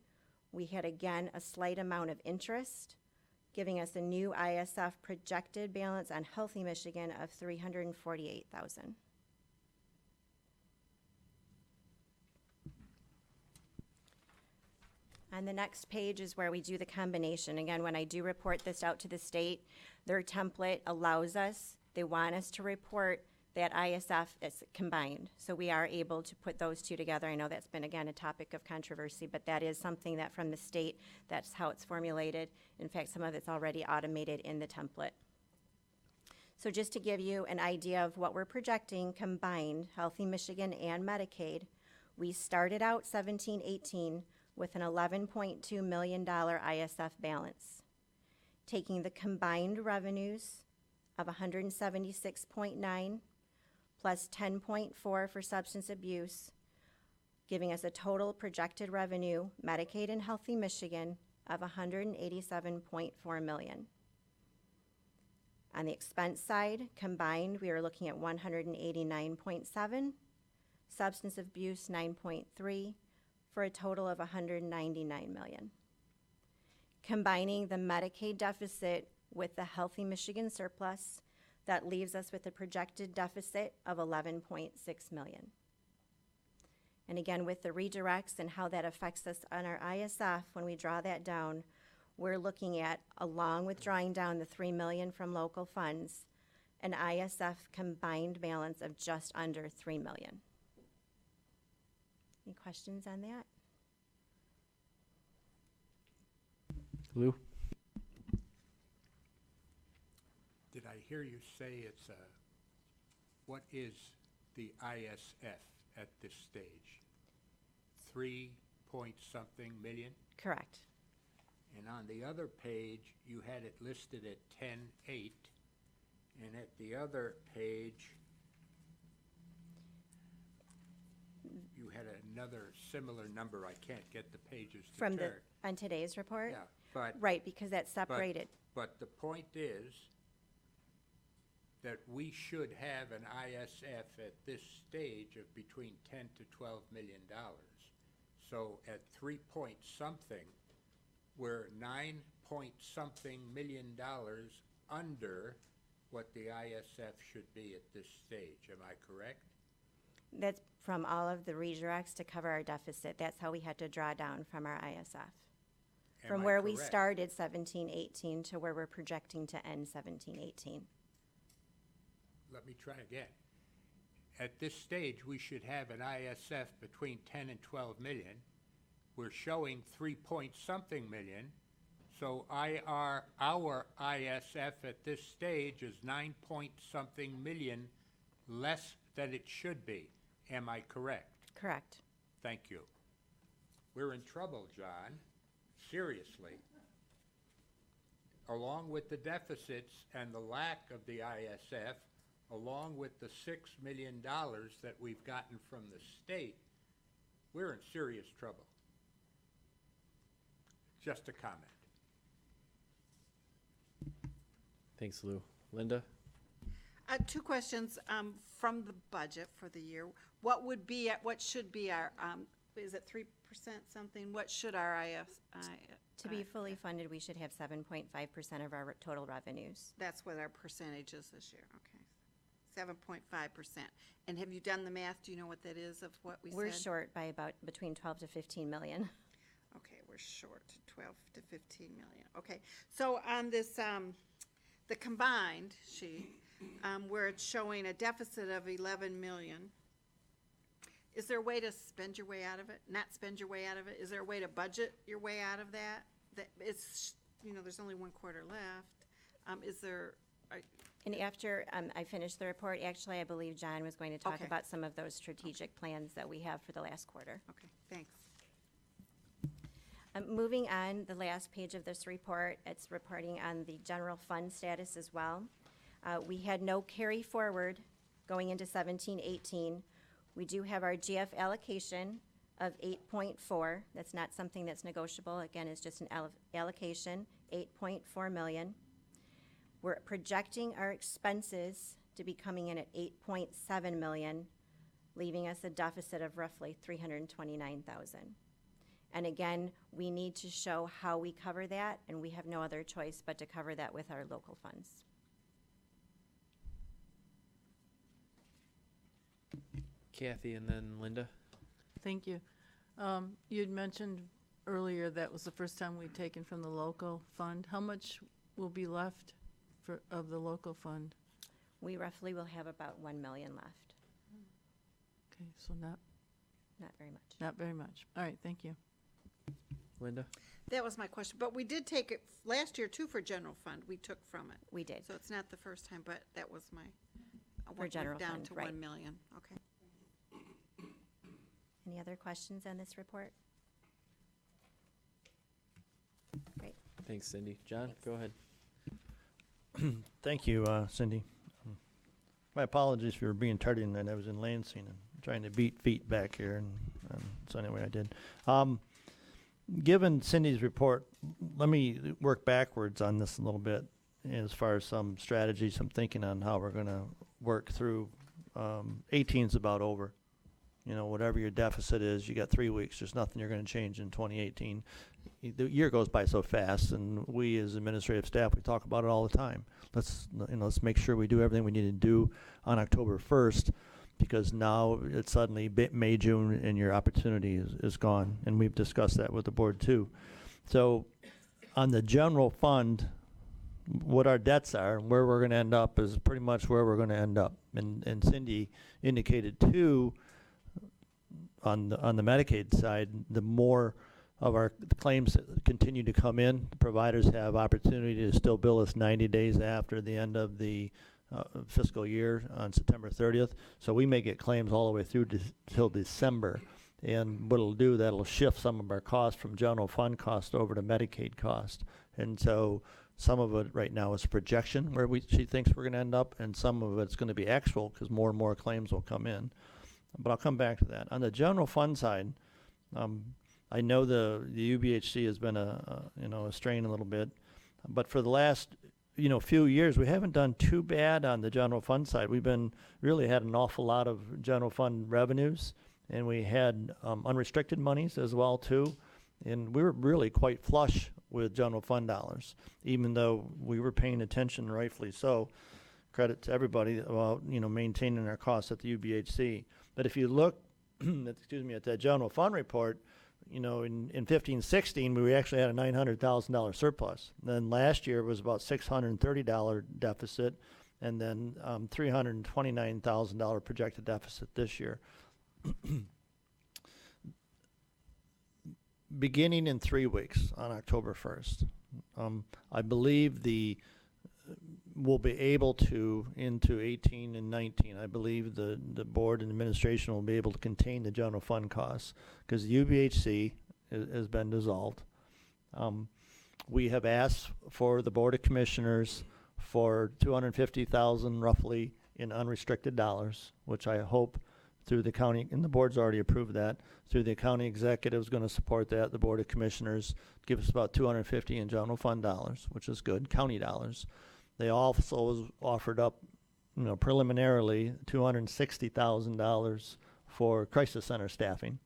we had again a slight amount of interest, giving us a new ISF projected balance on Healthy Michigan of 348,000. On the next page is where we do the combination. Again, when I do report this out to the state, their template allows us, they want us to report that ISF is combined. So we are able to put those two together. I know that's been, again, a topic of controversy, but that is something that from the state, that's how it's formulated. In fact, some of it's already automated in the template. So just to give you an idea of what we're projecting combined, Healthy Michigan and Medicaid, we started out 17-18 with an $11.2 million ISF balance. Taking the combined revenues of 176.9 plus 10.4 for substance abuse, giving us a total projected revenue, Medicaid and Healthy Michigan, of 187.4 million. On the expense side, combined, we are looking at 189.7, substance abuse 9.3, for a total of 199 million. Combining the Medicaid deficit with the Healthy Michigan surplus, that leaves us with a projected deficit of 11.6 million. And again, with the redirects and how that affects us on our ISF, when we draw that down, we're looking at, along with drawing down the 3 million from local funds, an ISF combined balance of just under 3 million. Any questions on that? Lou? Did I hear you say it's what is the ISF at this stage? 3-point-something million? Correct. And on the other page, you had it listed at 10.8, and at the other page, you had another similar number. I can't get the pages to From turn. on today's report? Yeah, but. Right, because that's but- separated. But the point is that we should have an ISF at this stage of between 10 to 12 million dollars. So at 3 point something, we're 9 point something million dollars under what the ISF should be at this stage. Am I correct? That's from all of the redirects to cover our deficit. That's how we had to draw down from our ISF. Am From I where we correct? started 17-18 to where we're projecting to end 17-18. Let me try again. At this stage, we should have an ISF between 10 and 12 million. We're showing 3 point something million. So our ISF at this stage is 9 point something million less than it should be. Am I correct? Correct. Thank you. We're in trouble, John. Seriously. Along with the deficits and the lack of the ISF, along with the $6 million that we've gotten from the state, we're in serious trouble. Just a comment. Thanks, Lou. Linda? Two questions from the budget for the year. What should be our, is it 3% something? What should our To be fully funded, we should have 7.5% of our total revenues. That's what our percentage is this year, okay. 7.5%. And have you done the math? Do you know what that is of what we said? We're short by about between 12 to 15 million. Okay, we're short 12 to 15 million. Okay, so on this, the combined sheet, where it's showing a deficit of 11 million, is there a way to spend your way out of it? Not spend your way out of it? Is there a way to budget your way out of that? That it's, there's only 1 quarter left. Is there, And after I finish the report, actually, I believe John was going to talk Okay. about some of those strategic plans that we have for the last quarter. okay, thanks. Moving on, the last page of this report, it's reporting on the general fund status as well. We had no carry forward going into 17-18. We do have our GF allocation of 8.4. That's not something that's negotiable. Again, it's just an allocation, 8.4 million. We're projecting our expenses to be coming in at 8.7 million, leaving us a deficit of roughly 329,000. And again, we need to show how we cover that, and we have no other choice but to cover that with our local funds. Kathy and then Linda? Thank you. You'd mentioned earlier that was the first time we'd taken from the local fund. How much will be left of the local fund? We roughly will have about 1 million left. Okay, so not very much. Not very much. All right, thank you. Linda? That was my question, but we did take it last year too for general fund. We took from it. We did. So it's not the first time, but that was my. For general down fund, to right. 1 million, okay. Any other questions on this report? Great. Thanks, Cindy. John, go ahead. Thank you, Cindy. My apologies for being tardy tonight. I was in Lansing and trying to beat feet back here, and so anyway, I did. Given Cindy's report, let me work backwards on this a little bit as far as some strategy, some thinking on how we're going to work through. 18's about over. Whatever your deficit is, you got 3 weeks. There's nothing you're going to change in 2018. The year goes by so fast, and we as administrative staff, we talk about it all the time. Let's make sure we do everything we need to do on October 1st, because now it's suddenly May, June, and your opportunity is gone. And we've discussed that with the board too. So on the general fund, what our debts are and where we're going to end up is pretty much where we're going to end up. And Cindy indicated too, on the Medicaid side, the more of our claims that continue to come in, the providers have opportunity to still bill us 90 days after the end of the fiscal year on September 30th. So we may get claims all the way through till December. And what it'll do, that'll shift some of our costs from general fund cost over to Medicaid cost. And so some of it right now is projection where she thinks we're going to end up, and some of it's going to be actual because more and more claims will come in. but I'll come back to that. On the general fund side, I know the UBHC has been a strain a little bit, but for the last few years we haven't done too bad on the general fund side. We've been really had an awful lot of general fund revenues, and we had unrestricted monies as well too, and we were really quite flush with general fund dollars, even though we were paying attention, rightfully so. Credit to everybody about maintaining our costs at the UBHC. But if you look, at that general fund report, in 15-16 we actually had a $900,000 surplus. Then last year was about $630 deficit, and then $329,000 projected deficit this year. Beginning in 3 weeks on October 1st, I believe we'll be able to, into 18 and 19, I believe the board and administration will be able to contain the general fund costs because the UBHC has been dissolved. We have asked for the Board of Commissioners for $250,000 roughly in unrestricted dollars, which I hope through the county, and the board's already approved that, through the county executive is going to support that. The Board of Commissioners give us about $250 in general fund dollars, which is good, county dollars. They also offered up, preliminarily $260,000 for crisis center staffing.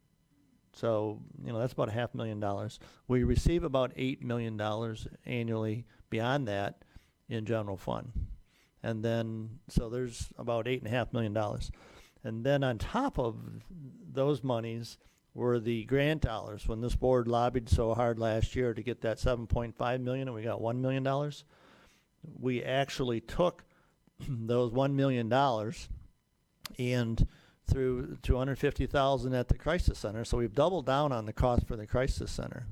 So, that's about $500,000. We receive about $8 million annually beyond that in general fund. And then, so there's about $8.5 million. And then on top of those monies were the grant dollars. When this board lobbied so hard last year to get that $7.5 million and we got $1 million, we actually took those $1 million and through $250,000 at the crisis center. So we've doubled down on the cost for the crisis center,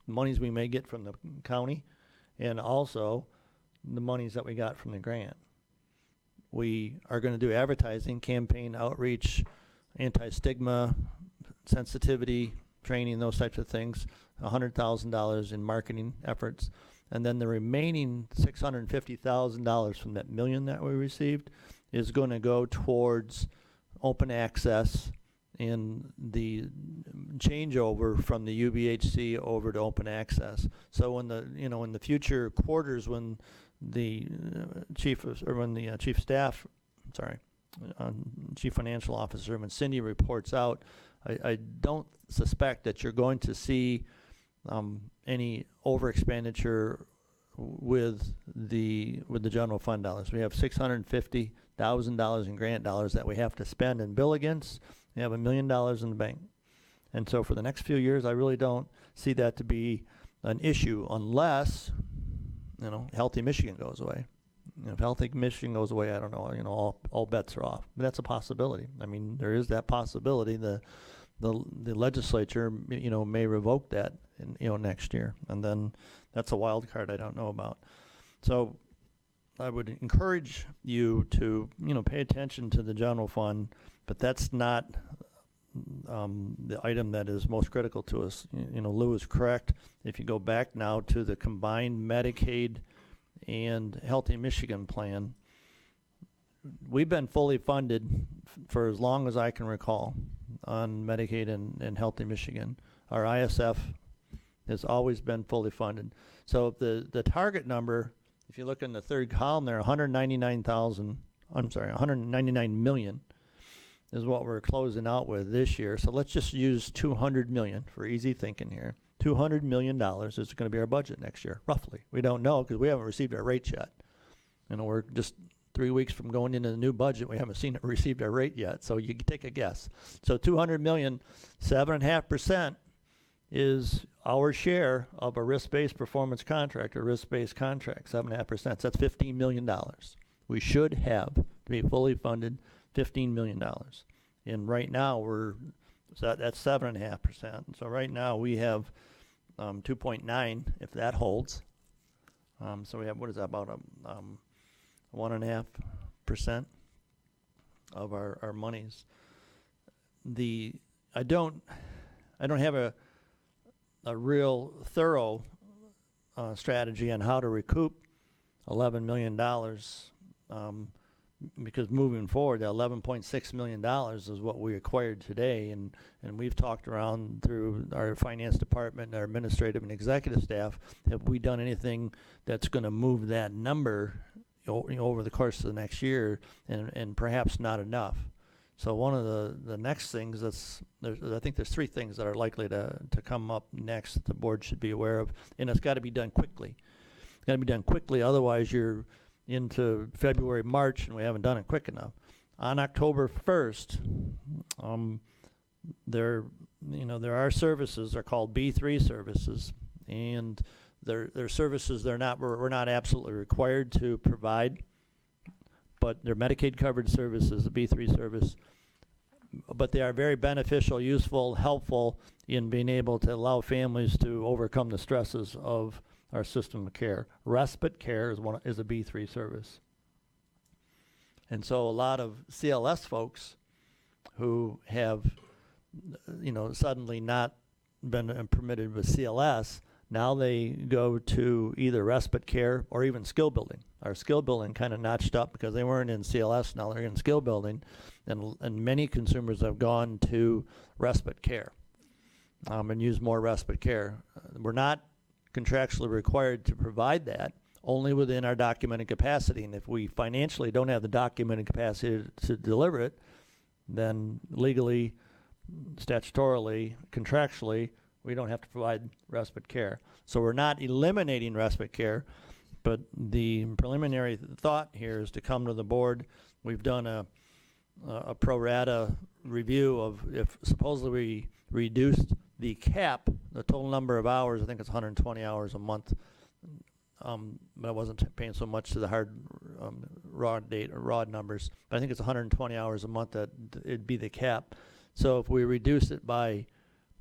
monies we may get from the county and also the monies that we got from the grant. We are going to do advertising, campaign, outreach, anti-stigma, sensitivity, training, those types of things, $100,000 in marketing efforts. And then the remaining $650,000 from that $1 million that we received is going to go towards open access in the changeover from the UBHC over to open access. So when in the future quarters, when the chief financial officer, when Cindy reports out, I don't suspect that you're going to see any over expenditure with the general fund dollars. We have $650,000 in grant dollars that we have to spend and bill against. We have $1 million in the bank. And so for the next few years, I really don't see that to be an issue unless, Healthy Michigan goes away. If Healthy Michigan goes away, I don't know, all bets are off. But that's a possibility. I mean, there is that possibility. The legislature, may revoke that, next year. And then that's a wild card I don't know about. So I would encourage you to, pay attention to the general fund, but that's not the item that is most critical to us. Lou is correct. If you go back now to the combined Medicaid and Healthy Michigan plan, we've been fully funded for as long as I can recall on Medicaid and Healthy Michigan. Our ISF has always been fully funded. So the target number, if you look in the third column there, 199 million is what we're closing out with this year. So let's just use 200 million for easy thinking here. $200 million is going to be our budget next year, roughly. We don't know because we haven't received our rates yet. We're just 3 weeks from going into the new budget. We haven't received our rate yet, so you can take a guess. So 200 million, 7.5% is our share of a risk-based performance contract, or risk-based contract, 7.5%. So that's $15 million. We should have, to be fully funded, $15 million. And right now that's 7.5%. So right now we have 2.9 if that holds. So we have, what is that, about 1.5% of our monies. I don't have a real thorough strategy on how to recoup $11 million. because moving forward, that $11.6 million is what we acquired today, and we've talked around through our finance department, our administrative and executive staff. Have we done anything that's going to move that number over the course of the next year, and perhaps not enough? So one of the next things I think there's 3 things that are likely to come up next that the board should be aware of, and it's got to be done quickly. It's got to be done quickly, otherwise you're into February, March, and we haven't done it quick enough. On October 1st, there are services. They're called B3 services, and they're services we're not absolutely required to provide, but they're Medicaid covered services, a B3 service. But they are very beneficial, useful, helpful in being able to allow families to overcome the stresses of our system of care. Respite care is a B3 service. And so a lot of CLS folks who have, suddenly not been permitted with CLS, now they go to either respite care or even skill building. Our skill building kind of notched up because they weren't in CLS, now they're in skill building. And many consumers have gone to respite care and use more respite care. We're not contractually required to provide that, only within our documented capacity. And if we financially don't have the documented capacity to deliver it, then legally, statutorily, contractually, we don't have to provide respite care. So we're not eliminating respite care, but the preliminary thought here is to come to the board. We've done a pro rata review of if supposedly we reduced the cap, the total number of hours, I think it's 120 hours a month, but I wasn't paying so much to the hard raw numbers, but I think it's 120 hours a month that it'd be the cap. So if we reduce it by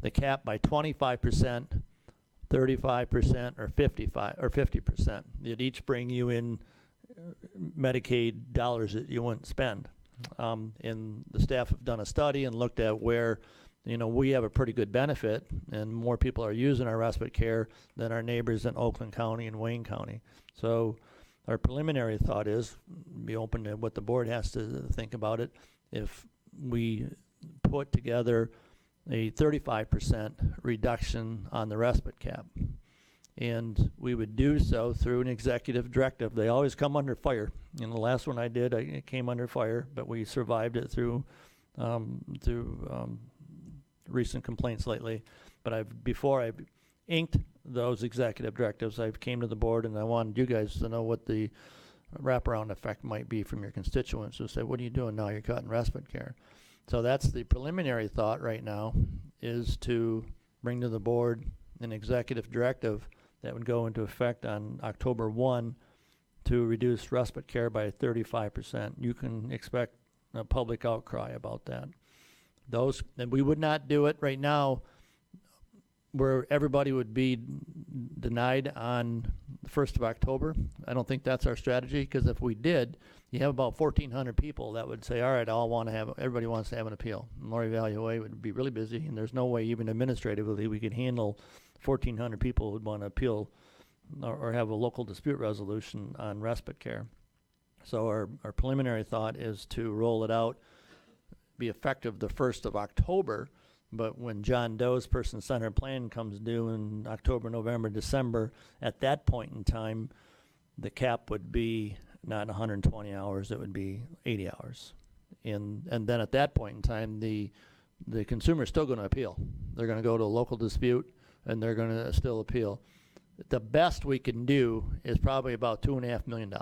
the cap by 25%, 35%, or 50%, it'd each bring you in Medicaid dollars that you wouldn't spend. And the staff have done a study and looked at where we have a pretty good benefit, and more people are using our respite care than our neighbors in Oakland County and Wayne County. So our preliminary thought is, be open to what the board has to think about it, if we put together a 35% reduction on the respite cap. And we would do so through an executive directive. They always come under fire. The last one I did, it came under fire, but we survived it through recent complaints lately. But before I inked those executive directives, I came to the board and I wanted you guys to know what the wraparound effect might be from your constituents who say, what are you doing now? You're cutting respite care. So that's the preliminary thought right now, is to bring to the board an executive directive that would go into effect on October 1 to reduce respite care by 35%. You can expect a public outcry about that. And we would not do it right now where everybody would be denied on the 1st of October. I don't think that's our strategy, because if we did, you have about 1,400 people that would say, all right, everybody wants to have an appeal. Lori Valley Way would be really busy, and there's no way even administratively we could handle 1,400 people who would want to appeal or have a local dispute resolution on respite care. So our preliminary thought is to roll it out, be effective the 1st of October, but when John Doe's person-centered plan comes due in October, November, December, at that point in time, the cap would be not 120 hours, it would be 80 hours. And then at that point in time, the consumer is still going to appeal. They're going to go to a local dispute, and they're going to still appeal. The best we can do is probably about $2.5 million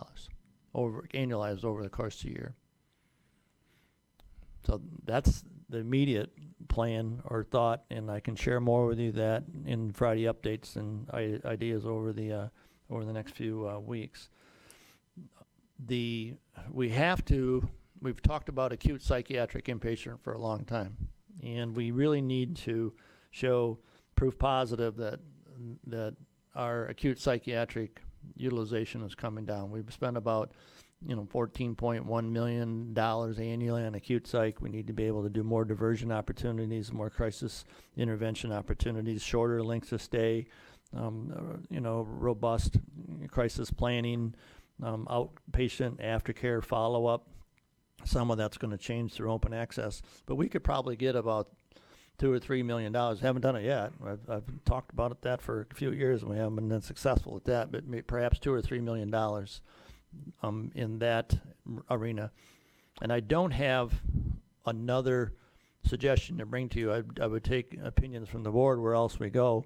annualized over the course of the year. So that's the immediate plan or thought, and I can share more with you that in Friday updates and ideas over the next few weeks. We've talked about acute psychiatric inpatient for a long time, and we really need to show proof positive that our acute psychiatric utilization is coming down. We've spent about $14.1 million annually on acute psych. We need to be able to do more diversion opportunities, more crisis intervention opportunities, shorter lengths of stay, robust crisis planning, outpatient aftercare follow-up. Some of that's going to change through open access, but we could probably get about $2 or $3 million. Haven't done it yet. I've talked about that for a few years, and we haven't been successful at that. But perhaps $2 or $3 million in that arena. And I don't have another suggestion to bring to you. I would take opinions from the board where else we go.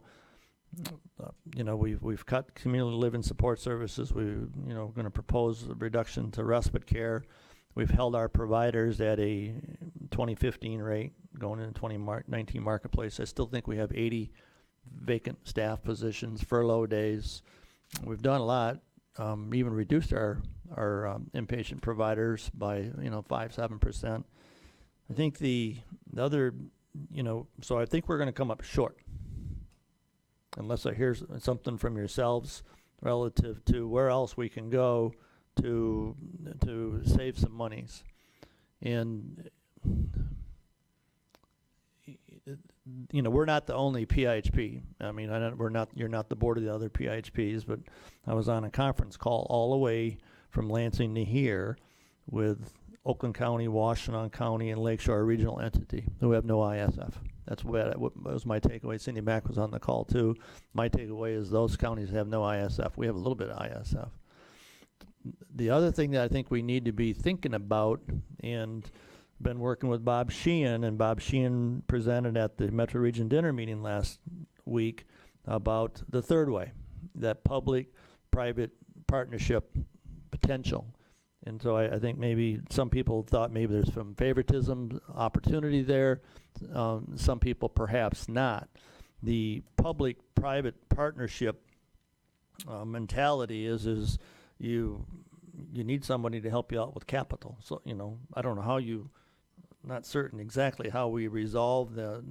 We've cut community living support services. We're going to propose a reduction to respite care. We've held our providers at a 2015 rate going into 2019 marketplace. I still think we have 80 vacant staff positions, furlough days. We've done a lot. Even reduced our inpatient providers by 5-7%. I think the other, so I think we're going to come up short, unless I hear something from yourselves relative to where else we can go to save some monies. And we're not the only PIHP. I mean, you're not the board of the other PIHPs, but I was on a conference call all the way from Lansing to here with Oakland County, Washtenaw County, and Lakeshore Regional Entity who have no ISF. That was my takeaway. Cindy Mack was on the call too. My takeaway is those counties have no ISF. We have a little bit of ISF. The other thing that I think we need to be thinking about, and been working with Bob Sheehan, and Bob Sheehan presented at the Metro Region dinner meeting last week about the third way, that public-private partnership potential. And so I think maybe some people thought maybe there's some favoritism opportunity there. Some people perhaps not. The public-private partnership mentality is you need somebody to help you out with capital. So, I don't know how not certain exactly how we resolve the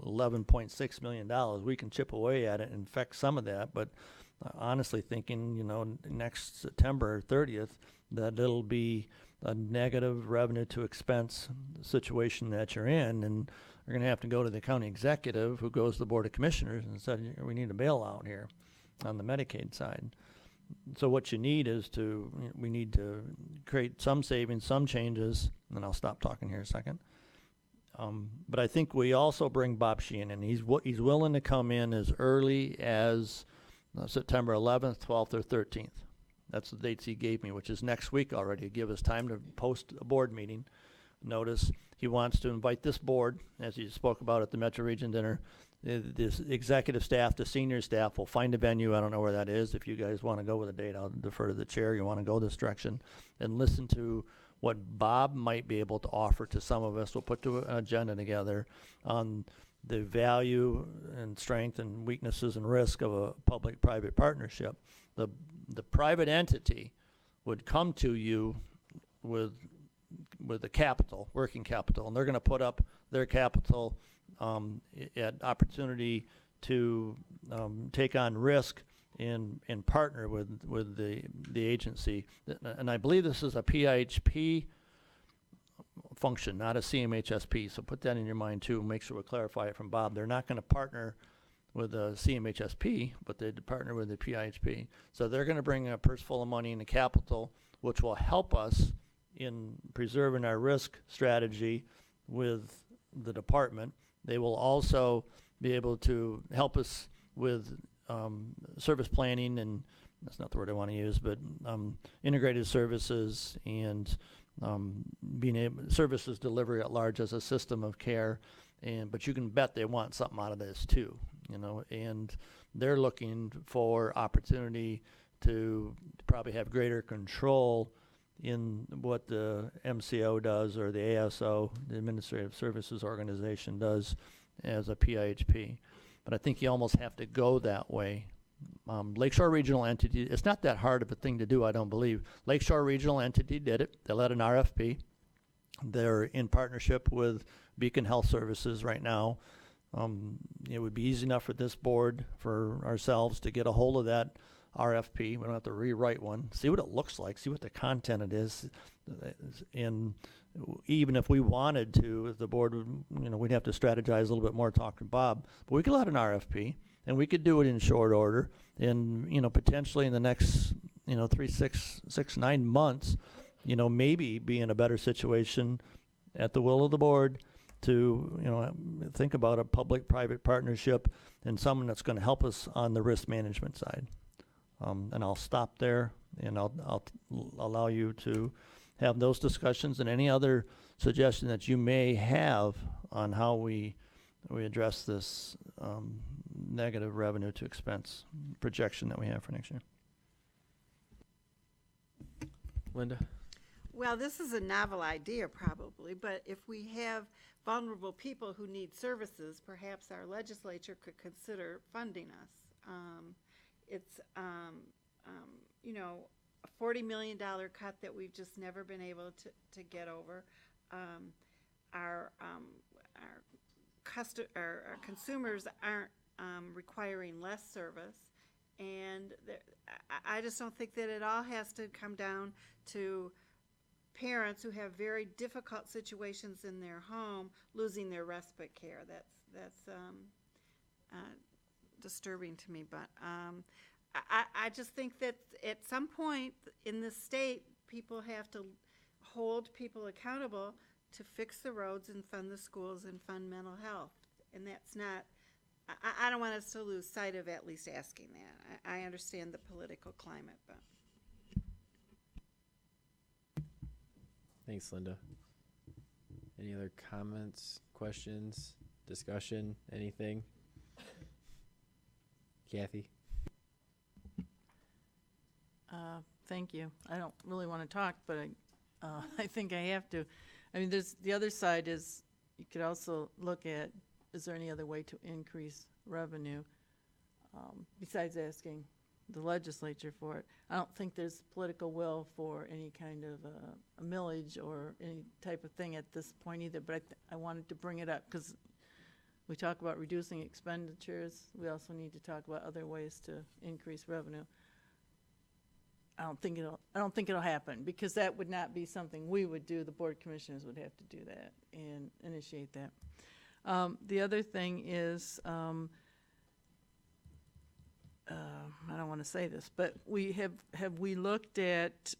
$11.6 million. We can chip away at it and affect some of that, but honestly thinking, next September 30th, that it'll be a negative revenue to expense situation that you're in, and we're going to have to go to the county executive, who goes to the Board of Commissioners and said, we need a bailout here on the Medicaid side. So what you need is we need to create some savings, some changes, and then I'll stop talking here a second. But I think we also bring Bob Sheehan in. He's willing to come in as early as September 11th, 12th, or 13th. That's the dates he gave me, which is next week already. Give us time to post a board meeting notice. He wants to invite this board, as he spoke about at the Metro Region dinner. This executive staff, the senior staff will find a venue. I don't know where that is. If you guys want to go with a date, I'll defer to the chair. You want to go this direction and listen to what Bob might be able to offer to some of us. We'll put an agenda together on the value and strength and weaknesses and risk of a public-private partnership. The private entity would come to you with the capital, working capital, and they're going to put up their capital at opportunity to take on risk and partner with the agency. And I believe this is a PIHP function, not a CMHSP. So put that in your mind too. Make sure we clarify it from Bob. They're not going to partner with a CMHSP, but they partner with the PIHP. So they're going to bring a purse full of money into capital, which will help us in preserving our risk strategy with the department. They will also be able to help us with service planning, and that's not the word I want to use, but integrated services and being able services delivery at large as a system of care. But you can bet they want something out of this too, and they're looking for opportunity to probably have greater control in what the MCO does or the ASO, the Administrative Services Organization, does as a PIHP. But I think you almost have to go that way. Lakeshore Regional Entity, it's not that hard of a thing to do, I don't believe. Lakeshore Regional Entity did it. They led an RFP. They're in partnership with Beacon Health Services right now. It would be easy enough for this board, for ourselves, to get a hold of that RFP. We don't have to rewrite one. See what it looks like. See what the content it is. And even if we wanted to, if the board would, we'd have to strategize a little bit more, talk to Bob. But we could let an RFP, and we could do it in short order. And potentially in the next 3, 6, 9 months, maybe be in a better situation at the will of the board to, think about a public-private partnership and someone that's going to help us on the risk management side. And I'll stop there, and I'll allow you to have those discussions and any other suggestion that you may have on how we address this negative revenue to expense projection that we have for next year. Linda? Well, this is a novel idea probably, but if we have vulnerable people who need services, perhaps our legislature could consider funding us. It's, a $40 million cut that we've just never been able to get over. Our consumers aren't requiring less service, and I just don't think that it all has to come down to parents who have very difficult situations in their home losing their respite care. That's disturbing to me, but I just think that at some point in this state, people have to hold people accountable to fix the roads and fund the schools and fund mental health. And that's not, I don't want us to lose sight of at least asking that. I understand the political climate, but. Thanks, Linda. Any other comments, questions, discussion, anything? Kathy? Thank you. I don't really want to talk, but I think I have to. I mean, the other side is, you could also look at, is there any other way to increase revenue besides asking the legislature for it? I don't think there's political will for any kind of a millage or any type of thing at this point either, but I wanted to bring it up because we talk about reducing expenditures. We also need to talk about other ways to increase revenue. I don't think it'll happen, because that would not be something we would do. The board of commissioners would have to do that and initiate that. The other thing is, I don't want to say this, but have we looked at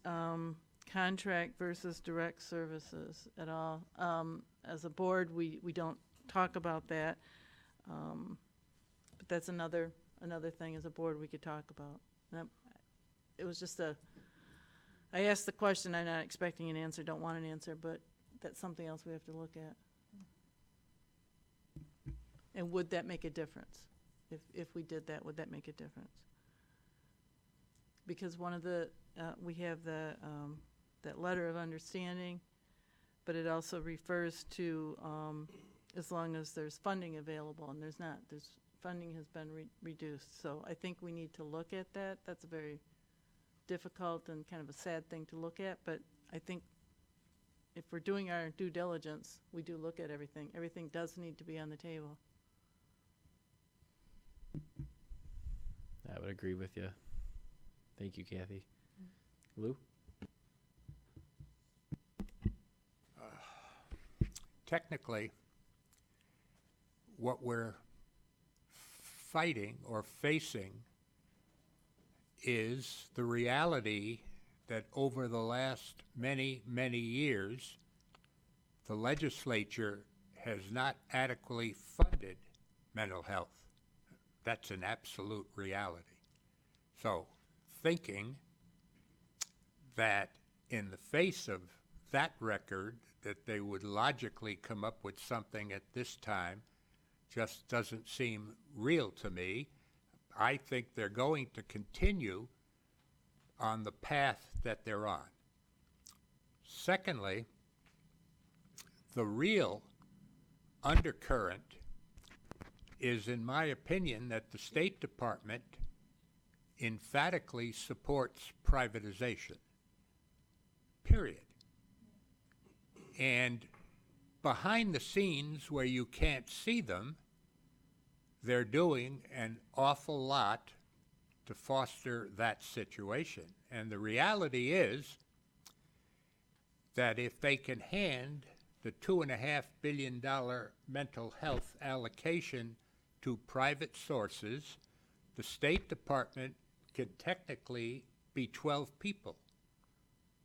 contract versus direct services at all? As a board, we don't talk about that, but that's another thing as a board we could talk about. It was just I asked the question, I'm not expecting an answer, don't want an answer, but that's something else we have to look at. And would that make a difference? If we did that, would that make a difference? Because one of the, we have that letter of understanding, but it also refers to as long as there's funding available, and there's not. Funding has been reduced. So I think we need to look at that. That's a very difficult and kind of a sad thing to look at, but I think if we're doing our due diligence, we do look at everything. Everything does need to be on the table. I would agree with you. Thank you, Kathy. Lou? Technically, what we're fighting or facing is the reality that over the last many, many years, the legislature has not adequately funded mental health. That's an absolute reality. So, thinking that in the face of that record, that they would logically come up with something at this time just doesn't seem real to me. I think they're going to continue on the path that they're on. Secondly, the real undercurrent is, in my opinion, that the State Department emphatically supports privatization, period. And behind the scenes, where you can't see them, they're doing an awful lot to foster that situation. And the reality is that if they can hand the $2.5 billion mental health allocation to private sources, the State Department could technically be 12 people.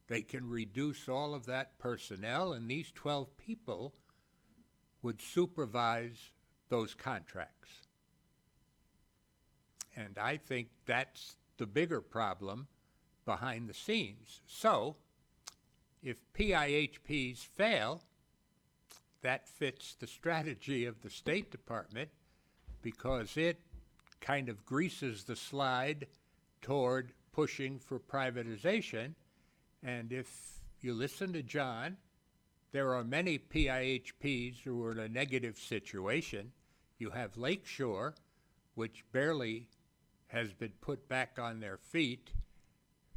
They can reduce all of that personnel, and these 12 people would supervise those contracts. And I think that's the bigger problem behind the scenes. So, if PIHPs fail, that fits the strategy of the State Department because it kind of greases the slide toward pushing for privatization. And if you listen to John, there are many PIHPs who are in a negative situation. You have Lakeshore, which barely has been put back on their feet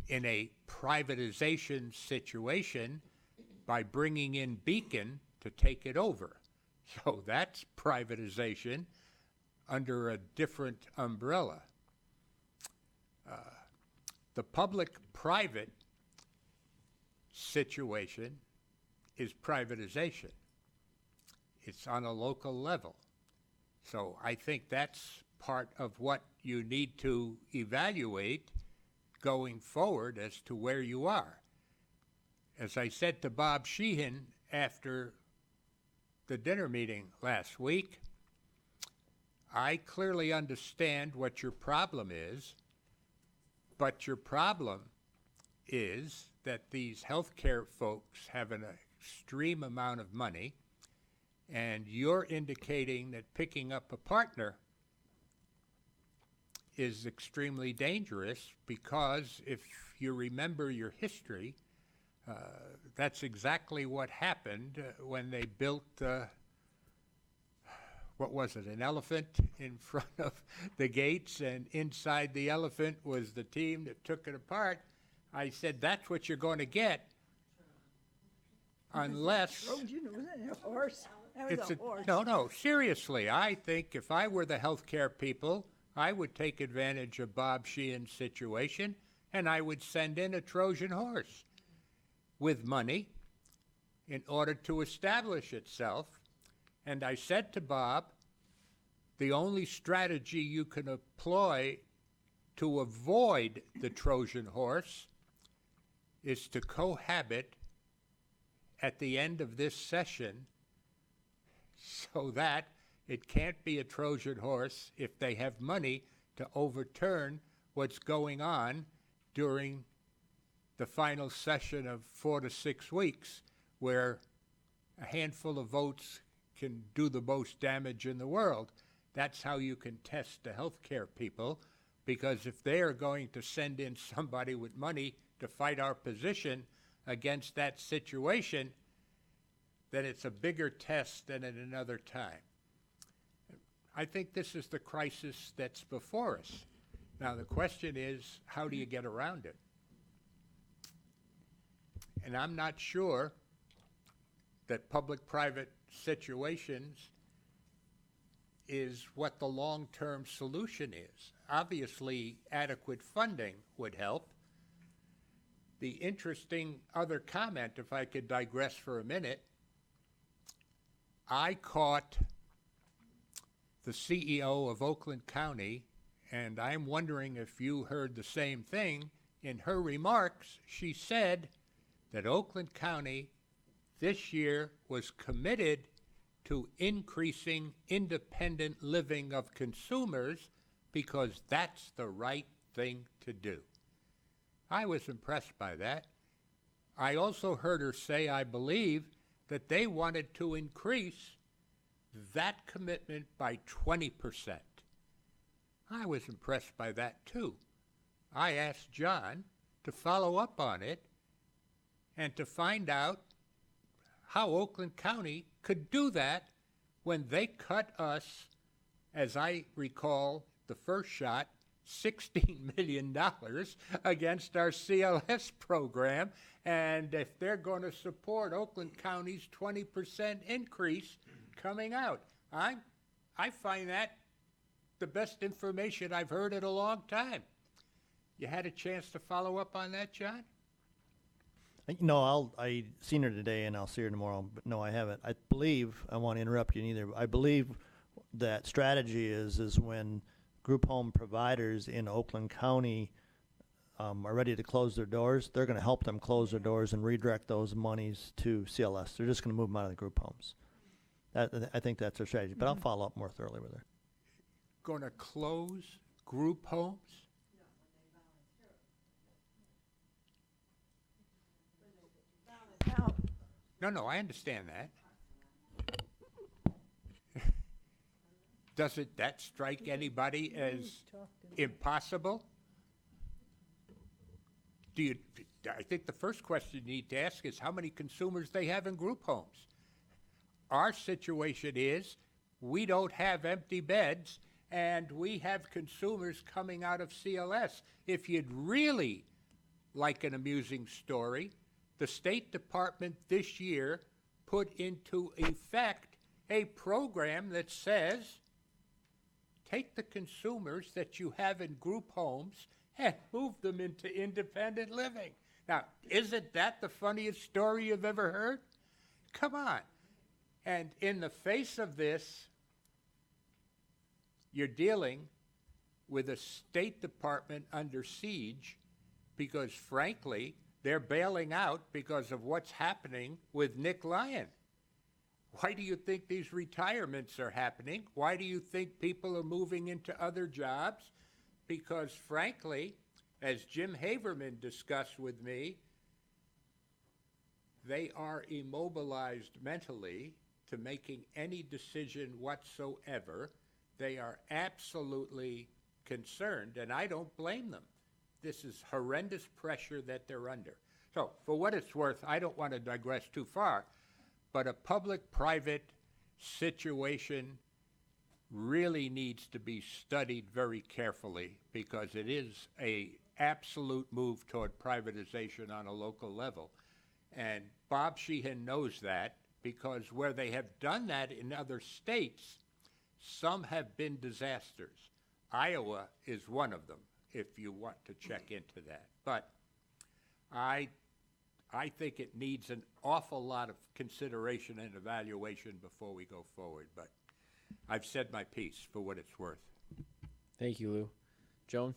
in a privatization situation by bringing in Beacon to take it over. So that's privatization under a different umbrella. The public-private situation is privatization. It's on a local level. So I think that's part of what you need to evaluate going forward as to where you are. As I said to Bob Sheehan after the dinner meeting last week, I clearly understand what your problem is, but your problem is that these healthcare folks have an extreme amount of money, and you're indicating that picking up a partner is extremely dangerous because if you remember your history, that's exactly what happened when they built, what was it, an elephant in front of the gates, and inside the elephant was the team that took it apart. I said, that's what you're going to get unless... Trojan, wasn't it a horse? That was a horse. No, seriously, I think if I were the healthcare people, I would take advantage of Bob Sheehan's situation, and I would send in a Trojan horse with money in order to establish itself. And I said to Bob, the only strategy you can employ to avoid the Trojan horse is to cohabit at the end of this session so that it can't be a Trojan horse if they have money to overturn what's going on during the final session of 4 to 6 weeks, where a handful of votes can do the most damage in the world. That's how you can test the healthcare people, because if they are going to send in somebody with money to fight our position against that situation, then it's a bigger test than at another time. I think this is the crisis that's before us. Now, the question is, how do you get around it? And I'm not sure that public-private situations is what the long-term solution is. Obviously, adequate funding would help. The interesting other comment, if I could digress for a minute, I caught the CEO of Oakland County, and I'm wondering if you heard the same thing. In her remarks, she said that Oakland County this year was committed to increasing independent living of consumers because that's the right thing to do. I was impressed by that. I also heard her say, I believe, that they wanted to increase that commitment by 20%. I was impressed by that too. I asked John to follow up on it and to find out how Oakland County could do that when they cut us, as I recall the first shot, $16 million against our CLS program. And if they're going to support Oakland County's 20% increase coming out, I find that the best information I've heard in a long time. You had a chance to follow up on that, John? No, I seen her today and I'll see her tomorrow, but no, I haven't. I believe, I won't interrupt you neither, I believe that strategy is when group home providers in Oakland County are ready to close their doors, they're going to help them close their doors and redirect those monies to CLS. They're just going to move them out of the group homes. I think that's their strategy, but I'll follow up more thoroughly with her. Gonna close group homes? No, I understand that. Doesn't that strike anybody as impossible? I think the first question you need to ask is how many consumers they have in group homes. Our situation is, we don't have empty beds, and we have consumers coming out of CLS. If you'd really like an amusing story, the State Department this year put into effect a program that says, take the consumers that you have in group homes and move them into independent living. Now, isn't that the funniest story you've ever heard? Come on. And in the face of this, you're dealing with a State Department under siege because, frankly, they're bailing out because of what's happening with Nick Lyon. Why do you think these retirements are happening? Why do you think people are moving into other jobs? Because, frankly, as Jim Haverman discussed with me, they are immobilized mentally to making any decision whatsoever. They are absolutely concerned, and I don't blame them. This is horrendous pressure that they're under. So, for what it's worth, I don't want to digress too far, but a public-private situation really needs to be studied very carefully because it is an absolute move toward privatization on a local level. And Bob Sheehan knows that because where they have done that in other states, some have been disasters. Iowa is one of them, if you want to check into that. But I think it needs an awful lot of consideration and evaluation before we go forward. But I've said my piece for what it's worth. Thank you, Lou. Joan?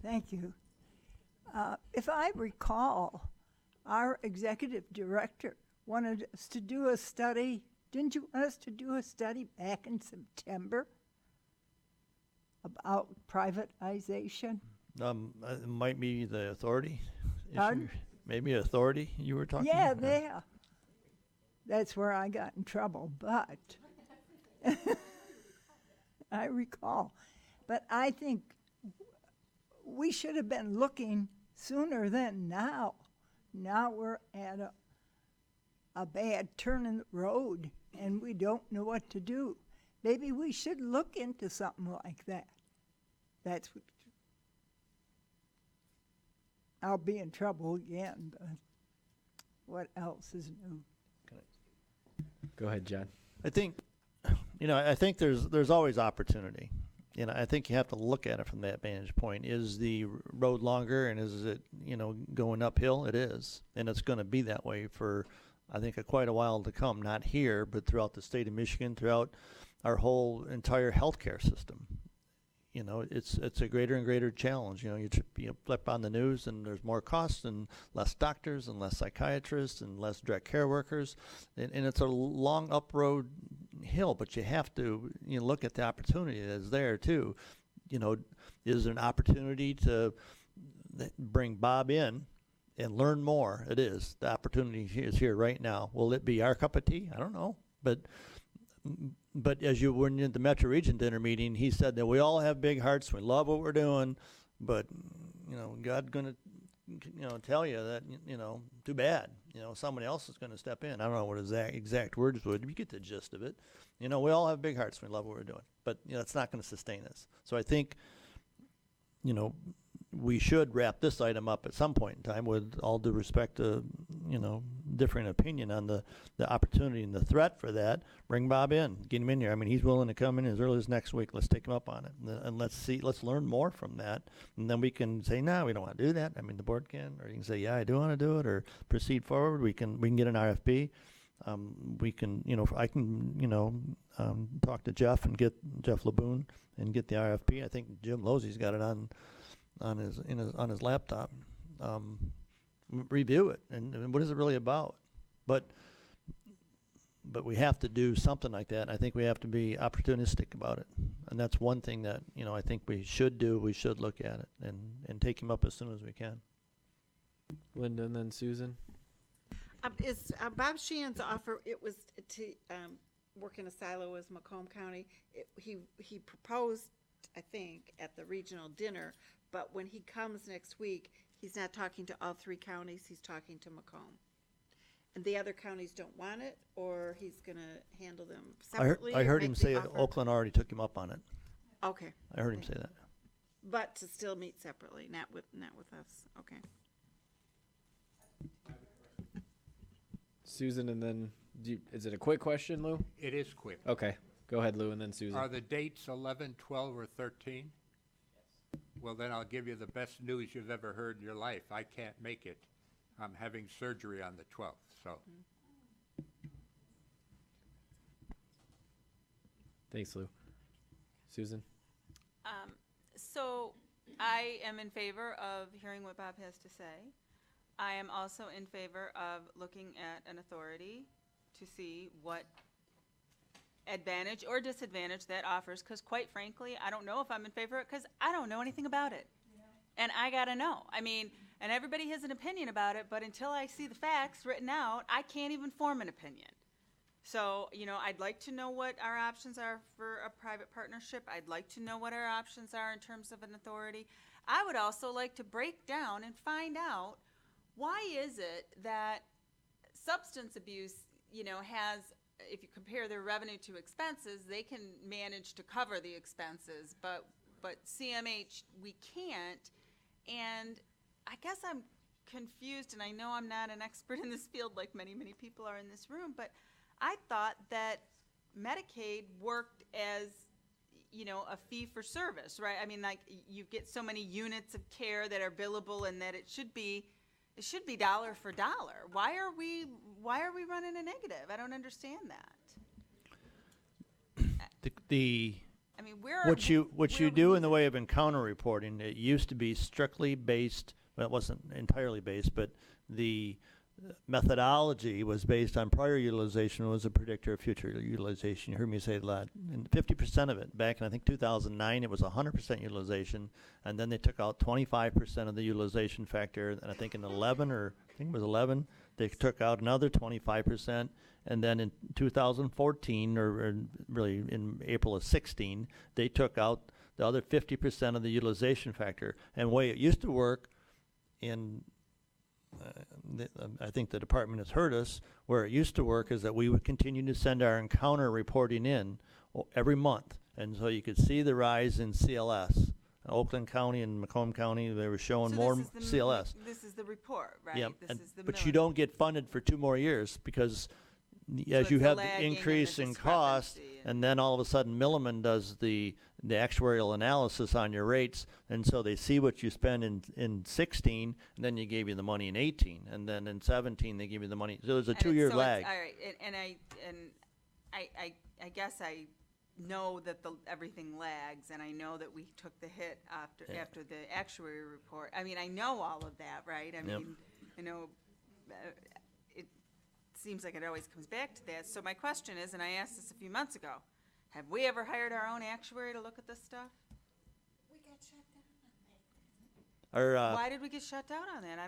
Thank you. If I recall, our executive director wanted us to do a study. Didn't you want us to do a study back in September about privatization? It might be the authority issue. Pardon? Maybe authority you were talking Yeah, about? yeah. That's where I got in trouble, but I recall. But I think we should have been looking sooner than now. Now we're at a bad turn in the road, and we don't know what to do. Maybe we should look into something like that. That's what. I'll be in trouble again, but what else is new? Go ahead, John. I think, I think there's always opportunity. I think you have to look at it from that vantage point. Is the road longer and is it, going uphill? It is. And it's going to be that way for, I think, quite a while to come. Not here, but throughout the state of Michigan, throughout our whole entire healthcare system. It's a greater and greater challenge. You flip on the news and there's more costs and less doctors and less psychiatrists and less direct care workers. And it's a long up road hill, but you have to look at the opportunity that's there too. Is there an opportunity to bring Bob in and learn more? It is. The opportunity is here right now. Will it be our cup of tea? I don't know. But as you were in the Metro Region dinner meeting, he said that we all have big hearts. We love what we're doing, but God's going to tell you that too bad. Somebody else is going to step in. I don't know what his exact words would. You get the gist of it. We all have big hearts. We love what we're doing, but it's not going to sustain us. So I think we should wrap this item up at some point in time, with all due respect to differing opinion on the opportunity and the threat for that. Bring Bob in, get him in here. I mean, he's willing to come in as early as next week. Let's take him up on it, and let's learn more from that, and then we can say, no, we don't want to do that. I mean, the board can, or you can say, yeah, I do want to do it, or proceed forward. We can get an RFP. We can, I can, talk to Jeff and get Jeff LeBoon and get the RFP. I think Jim Losey's got it on on his laptop, review it, and what is it really about? But we have to do something like that. I think we have to be opportunistic about it, and that's one thing that I think we should do. We should look at it and take him up as soon as we can. Linda and then Susan. Is Bob Sheehan's offer, it was to work in a silo as Macomb County. He proposed, I think, at the regional dinner, but when he comes next week, he's not talking to all 3 counties, he's talking to Macomb. And the other counties don't want it, or he's going to handle them separately? I or heard make him the say offer? Oakland already took him up on it. Okay. I heard him say that. But to still meet separately, not with us, okay. Susan, and then, is it a quick question, Lou? It is quick. Okay, go ahead, Lou, and then Susan. Are the dates 11, 12, or 13? Well, then I'll give you the best news you've ever heard in your life. I can't make it. I'm having surgery on the 12th, so. Thanks, Lou. Susan? So I am in favor of hearing what Bob has to say. I am also in favor of looking at an authority to see what advantage or disadvantage that offers, because quite frankly, I don't know if I'm in favor of it, because I don't know anything about it. And I gotta know. I mean, and everybody has an opinion about it, but until I see the facts written out, I can't even form an opinion. So, I'd like to know what our options are for a private partnership. I'd like to know what our options are in terms of an authority. I would also like to break down and find out, why is it that substance abuse, has, if you compare their revenue to expenses, they can manage to cover the expenses, but CMH, we can't. And I guess I'm confused, and I know I'm not an expert in this field like many, many people are in this room, but I thought that Medicaid worked as, a fee for service, right? I mean, like, you get so many units of care that are billable, and that it should be dollar for dollar. Why are we running a negative? I don't understand that. I mean, What you do in the way of encounter reporting, it used to be strictly based, well, it wasn't entirely based, but the methodology was based on prior utilization, was a predictor of future utilization. You heard me say a lot. And 50% of it, back in I think 2009, it was 100% utilization, and then they took out 25% of the utilization factor, and I think in 11, they took out another 25%, and then in 2014, or really in April of 16, they took out the other 50% of the utilization factor. And the way it used to work I think the department has heard us, where it used to work is that we would continue to send our encounter reporting in every month. And so you could see the rise in CLS. Oakland County and Macomb County, they were showing So more this is the CLS. This is the report, right? Yep. This is the But you milling. don't get funded for 2 more years, because as it's you the have the lagging and increase the in cost, discrepancy and then all of a sudden Milliman does the actuarial analysis on your rates, and so they see what you spend in 16, and then you gave you the money in 18, and then in 17 they give you the money. So there's a And 2-year so lag. All right, and I guess I know that everything lags, and I know that we took the hit after the actuary report. I mean, I know all of that, right? I Yep. mean, it seems like it always comes back to that. So my question is, and I asked this a few months ago, have we ever hired our own actuary to look at this stuff? We got shut down. Or, Why did we get shut down on that?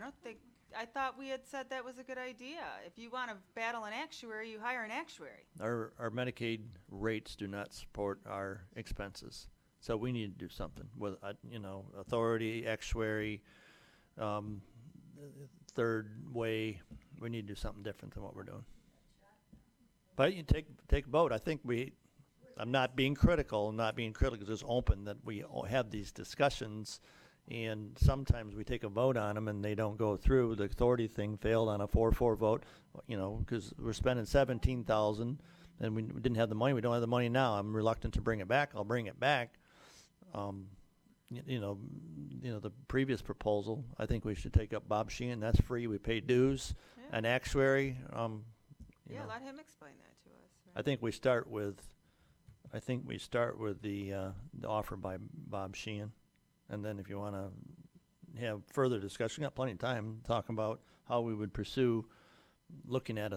I thought we had said that was a good idea. If you want to battle an actuary, you hire an actuary. our Medicaid rates do not support our expenses. So we need to do something with, authority, actuary, third way. We need to do something different than what we're doing. But you take a vote. I think I'm not being critical, just open that we all have these discussions, and sometimes we take a vote on them and they don't go through. The authority thing failed on a 4-4 vote, because we're spending $17,000 and we didn't have the money. We don't have the money now. I'm reluctant to bring it back. I'll bring it back. The previous proposal, I think we should take up Bob Sheehan. That's free. We pay dues. Yeah. An actuary. Let him explain that to us. Right? I think we start with the offer by Bob Sheehan. And then if you want to have further discussion, got plenty of time talking about how we would pursue looking at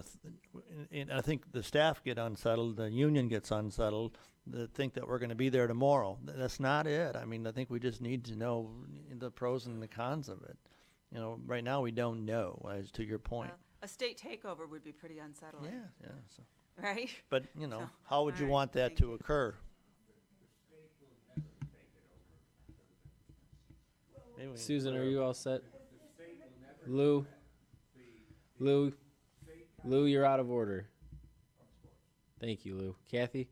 and I think the staff get unsettled, the union gets unsettled, they think that we're going to be there tomorrow. That's not it. I mean, I think we just need to know the pros and the cons of it. You know, right now we don't know, as to your point. A state takeover would be pretty unsettling. Yeah. So. Right? But, you know, So, how would you all right, want that thank to you. occur? Maybe we can Susan, clear are up- you all set? Lou? Lou, you're out of order. Thank you, Lou. Kathy?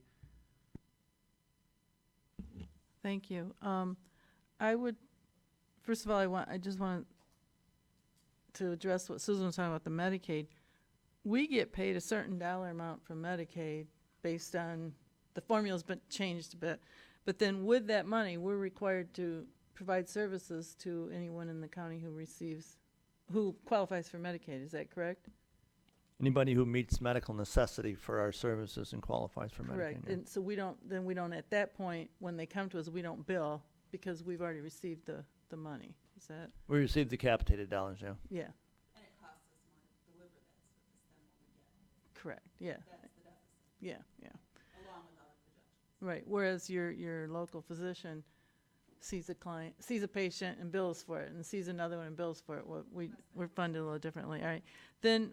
Thank you. I would, first of all, I just want to address what Susan was talking about, the Medicaid. We get paid a certain dollar amount from Medicaid based on, the formula's been changed a bit. But then with that money, we're required to provide services to anyone in the county who qualifies for Medicaid. Is that correct? Anybody who meets medical necessity for our services and qualifies for Medicaid. Correct. yeah. And so we don't, at that point, when they come to us, we don't bill because we've already received the money. Is that, We received the capitated dollars, yeah. yeah, And it costs us more to deliver that service than what we get. correct, yeah, That's the deficit, yeah, along with other projections. right. Whereas your local physician sees a patient and bills for it, and sees another one and bills for it. We're funded a little differently. All right. Then,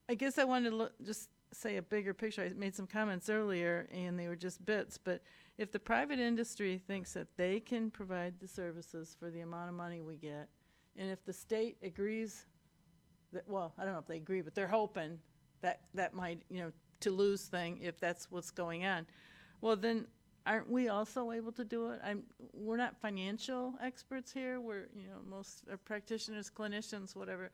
I guess I wanted to just say a bigger picture. I made some comments earlier, and they were just bits, but if the private industry thinks that they can provide the services for the amount of money we get, and if the state agrees that, well, I don't know if they agree, but they're hoping that might, Toulouse thing, if that's what's going on, well, then aren't we also able to do it? We're not financial experts here. We're, most are practitioners, clinicians, whatever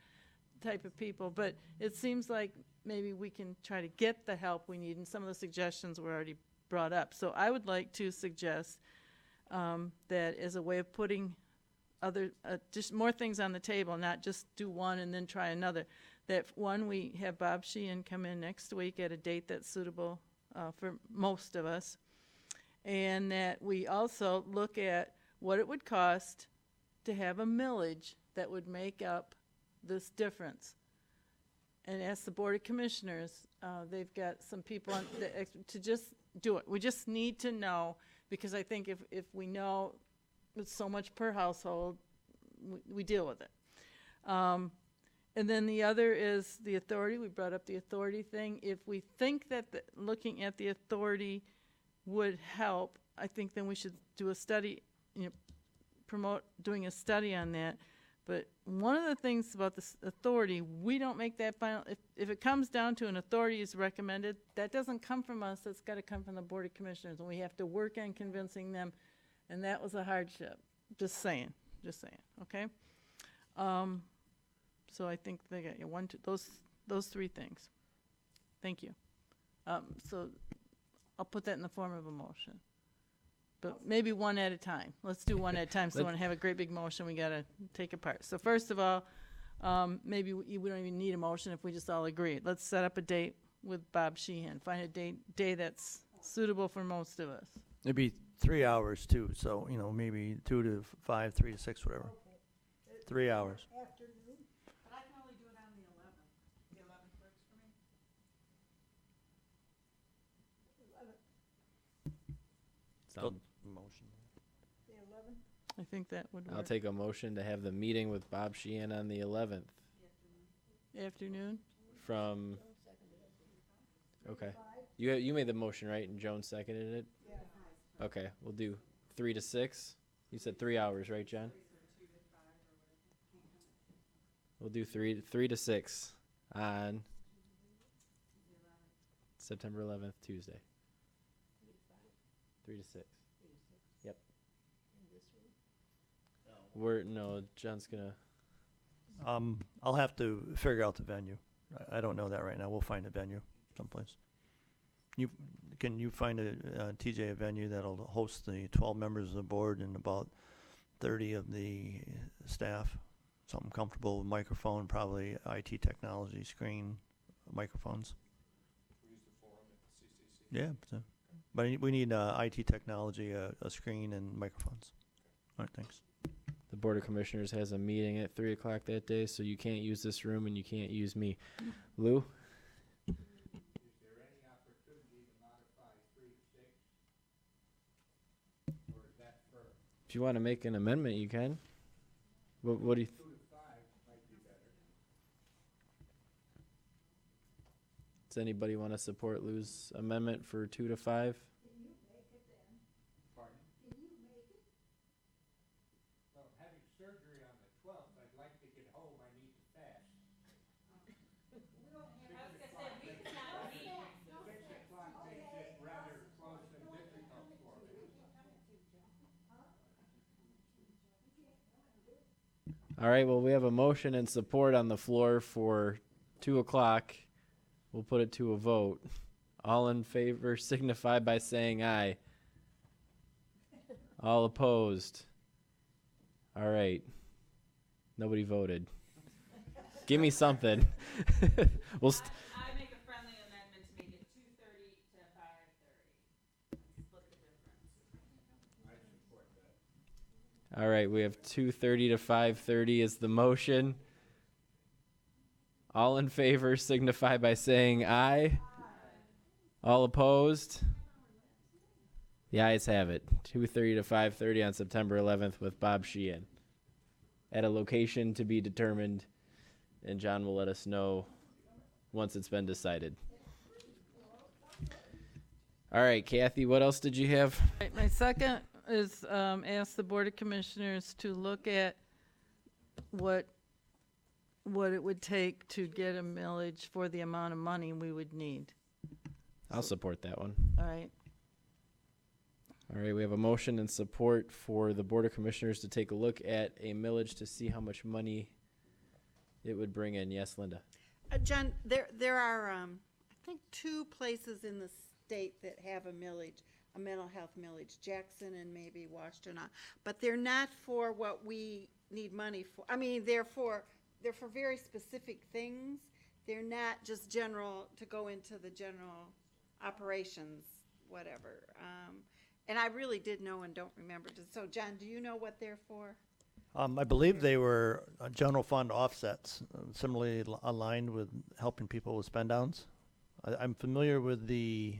type of people, but it seems like maybe we can try to get the help we need, and some of the suggestions were already brought up. So I would like to suggest that as a way of putting just more things on the table, not just do one and then try another, that one, we have Bob Sheehan come in next week at a date that's suitable for most of us, and that we also look at what it would cost to have a millage that would make up this difference. And ask the Board of Commissioners, they've got some people to just do it. We just need to know, because I think if we know it's so much per household, we deal with it. And then the other is the authority. We brought up the authority thing. If we think that looking at the authority would help, I think then we should do a study, promote doing a study on that. But one of the things about this authority, we don't make that final, if it comes down to an authority is recommended, that doesn't come from us, that's got to come from the Board of Commissioners, and we have to work on convincing them, and that was a hardship. Just saying, okay? So I think they got those three things. Thank you. So I'll put that in the form of a motion. But maybe one at a time. Let's do one at a time. So I want to have a great big motion, we got to take apart. So first of all, maybe we don't even need a motion if we just all agree. Let's set up a date with Bob Sheehan. Find a day that's suitable for most of us. It'd be 3 hours too, so, maybe 2 to 5, 3 to 6, whatever. 3 hours. Afternoon. But I can only do it on the 11th. The 11th works for me. Sound- Motion. The 11th. I think that would work. I'll take a motion to have the meeting with Bob Sheehan on the 11th Afternoon? from, okay. You made the motion, right? And Joan seconded it? Yeah. Okay, we'll do 3 to 6. You said 3 hours, right, John? We'll do 3 to 6 on September 11th, Tuesday. 3 to 6. Yep. John's gonna. I'll have to figure out the venue. I don't know that right now. We'll find a venue someplace. Can you find TJ, a venue that'll host the 12 members of the board and about 30 of the staff? Something comfortable with microphone, probably IT technology, screen, microphones. Use the forum at the CCC. Yeah, but we need IT technology, a screen, and microphones. All right, thanks. The Board of Commissioners has a meeting at 3 o'clock that day, so you can't use this room and you can't use me. Lou? Is there any opportunity to modify 3 to 6? Or is that firm? If you want to make an amendment, you can. What do you? 2 to 5 might be better. Does anybody want to support Lou's amendment for 2 to 5? Pardon? Well, I'm having surgery on the 12th. I'd like to get home. I need to fast. 6 o'clock makes it rather close and difficult for me. All right, well, we have a motion and support on the floor for 2 o'clock. We'll put it to a vote. All in favor signify by saying aye. All opposed? All right. Nobody voted. Give me something. We'll I make a friendly amendment to make it 2:30 to 5:30. Split the difference. I support that. All right, we have 2:30 to 5:30 is the motion. All in favor signify by saying aye. All opposed? The ayes have it. 2:30 to 5:30 on September 11th with Bob Sheehan at a location to be determined, and John will let us know once it's been decided. All right, Kathy, what else did you have? Right, my second is ask the Board of Commissioners to look at what it would take to get a millage for the amount of money we would need. I'll support that one. All right. All right, we have a motion and support for the Board of Commissioners to take a look at a millage to see how much money it would bring in. Yes, Linda? John, there are, I think, 2 places in the state that have a millage, a mental health millage, Jackson and maybe Washtenaw. But they're not for what we need money for. I mean, they're for very specific things. They're not just general, to go into the general operations, whatever. And I really did know and don't remember. So, John, do you know what they're for? I believe they were general fund offsets, similarly aligned with helping people with spend downs. I'm familiar with the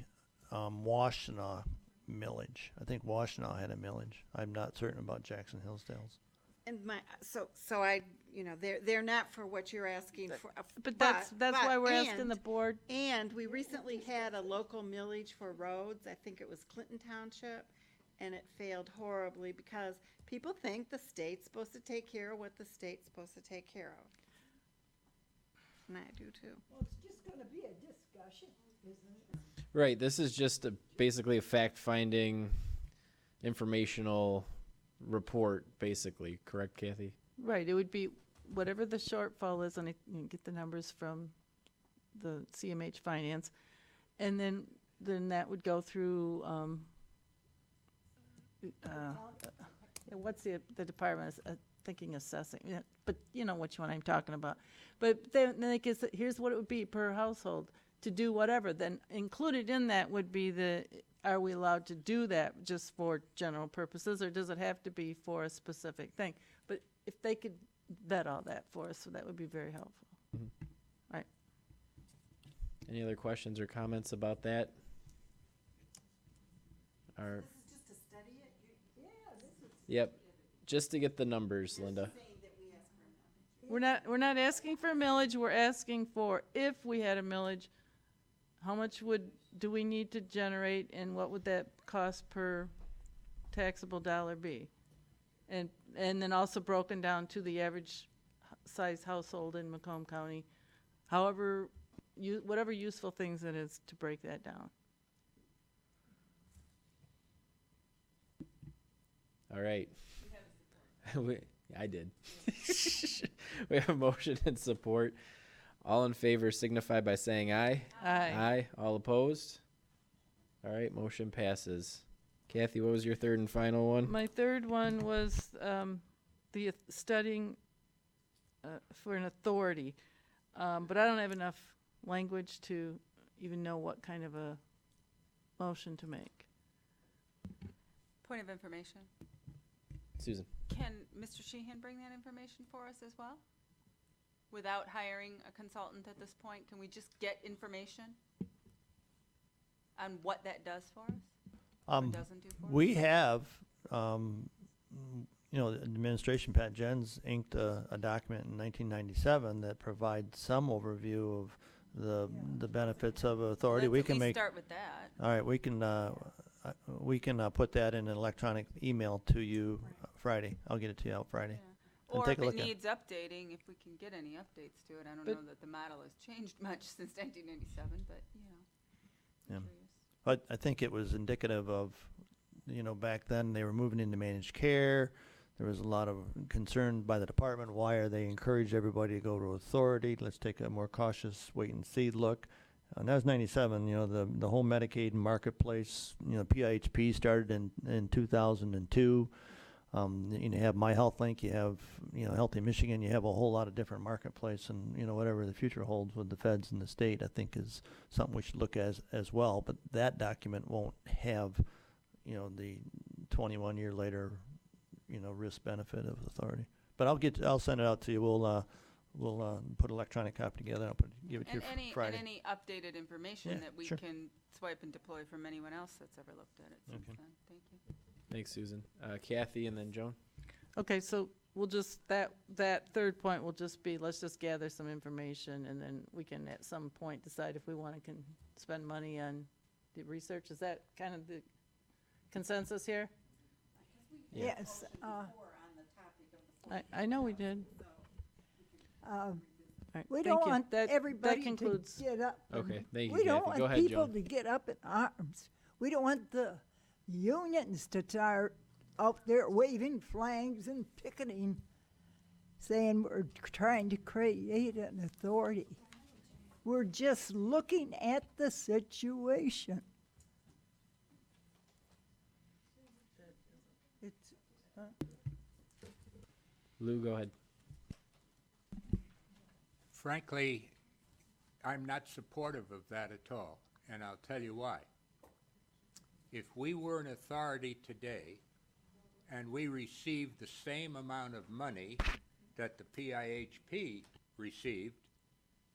Washtenaw millage. I think Washtenaw had a millage. I'm not certain about Jackson Hillsdale's. And so I, they're not for what you're asking for. But that's why we're asking the board. And we recently had a local millage for roads. I think it was Clinton Township, and it failed horribly because people think the state's supposed to take care of what the state's supposed to take care of. And I do too. Well, it's just gonna be a discussion, isn't it? Right, this is just basically a fact-finding, informational report, basically. Correct, Kathy? Right, it would be whatever the shortfall is, and I get the numbers from the CMH Finance, and then that would go through, what's the department, thinking assessing, yeah, but you know which one I'm talking about. But then they guess, here's what it would be per household to do whatever, then included in that would be are we allowed to do that just for general purposes, or does it have to be for a specific thing? But if they could vet all that for us, so that would be very helpful. Mhm. All right. Any other questions or comments about that? Or, This is just to study it? Yeah, this is. yep, just to get the numbers, Linda. We're not asking for a millage, we're asking for, if we had a millage, how much do we need to generate, and what would that cost per taxable dollar be? And then also broken down to the average size household in Macomb County, however, whatever useful things it is to break that down. All right. I did. We have a motion and support. All in favor signify by saying aye. Aye. Aye. All opposed? All right, motion passes. Kathy, what was your third and final one? My third one was the studying for an authority, but I don't have enough language to even know what kind of a motion to make. Point of information. Susan. Can Mr. Sheehan bring that information for us as well? Without hiring a consultant at this point, can we just get information on what that does for us? Or doesn't do for us? We have, the administration, Pat Jens inked a document in 1997 that provides some overview of the benefits of authority. Let's We at can least make. start with that. All right, we can put that in an electronic email to you Friday. I'll get it to you out Friday. And Or take if a it look at needs updating, if we can get any updates to it. I don't know that the model has changed much since 1997, but, Yeah. I'm curious. But I think it was indicative of, back then they were moving into managed care. There was a lot of concern by the department. Why are they encourage everybody to go to authority? Let's take a more cautious wait and see look. And that was 97, the whole Medicaid marketplace, PIHP started in 2002. You have My Health Link, you have, Healthy Michigan, you have a whole lot of different marketplace, and, whatever the future holds with the feds and the state, I think is something we should look at as well. But that document won't have, the 21 year later, risk benefit of authority. But I'll send it out to you. We'll put electronic copy together. I'll give it to you Friday. And any updated information Yeah, that we sure. can swipe and deploy from anyone else that's ever looked at it since Okay. then. Thank you. Thanks, Susan. Kathy and then Joan. Okay, so we'll just, that third point will just be, let's just gather some information, and then we can at some point decide if we want to spend money on the research. Is that kind of the consensus here? Yeah. Yes, I know we did. All right, we thank don't you. want That everybody to concludes. get up. Okay, thank you, We don't Kathy. Go want ahead, people Joan. to get up in arms. We don't want the unions to start out there waving flags and picketing, saying we're trying to create an authority. We're just looking at the situation. It's, Lou, go ahead. Frankly, I'm not supportive of that at all, and I'll tell you why. If we were an authority today and we received the same amount of money that the PIHP received,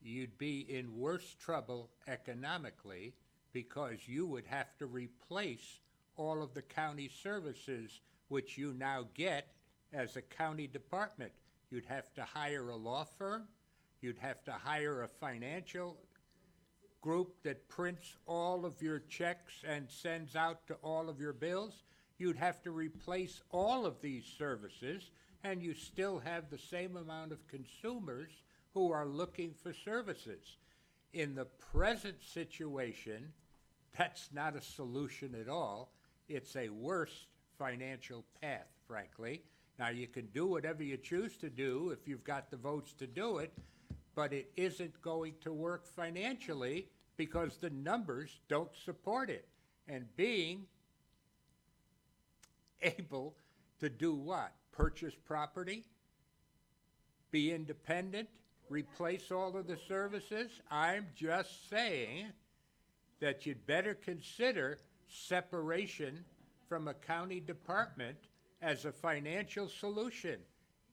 you'd be in worse trouble economically because you would have to replace all of the county services which you now get as a county department. You'd have to hire a law firm. You'd have to hire a financial group that prints all of your checks and sends out to all of your bills. You'd have to replace all of these services, and you still have the same amount of consumers who are looking for services. In the present situation, that's not a solution at all. It's a worse financial path, frankly. Now, you can do whatever you choose to do if you've got the votes to do it, but it isn't going to work financially because the numbers don't support it. And being able to do what? Purchase property? Be independent? Replace all of the services? I'm just saying that you'd better consider separation from a county department as a financial solution.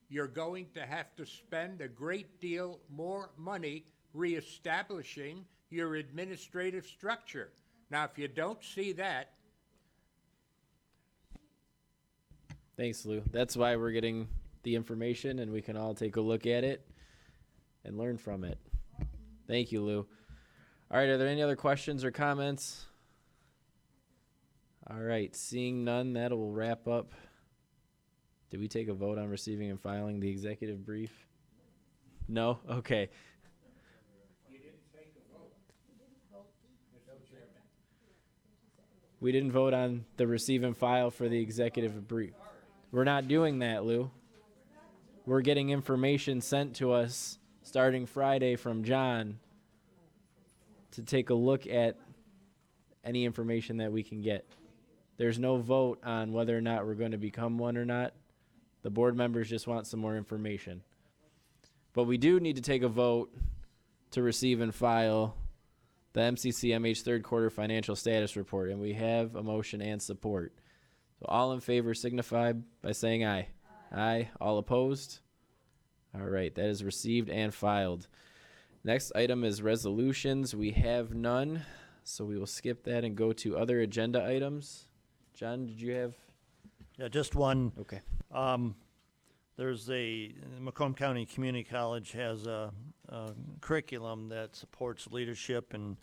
You're going to have to spend a great deal more money reestablishing your administrative structure. Now, if you don't see that, Thanks, Lou. That's why we're getting the information, and we can all take a look at it and learn from it. Thank you, Lou. All right, are there any other questions or comments? All right, seeing none, that will wrap up. Did we take a vote on receiving and filing the executive brief? No? Okay. We didn't vote on the receive and file for the executive brief. We're not doing that, Lou. We're getting information sent to us starting Friday from John to take a look at any information that we can get. There's no vote on whether or not we're going to become one or not. The board members just want some more information. But we do need to take a vote to receive and file the MCCMH third quarter financial status report, and we have a motion and support. So all in favor signify by saying aye. Aye. All opposed? All right, that is received and filed. Next item is resolutions. We have none, so we will skip that and go to other agenda items. John, did you have? Yeah, just one. Okay. There's Macomb County Community College has a curriculum that supports leadership and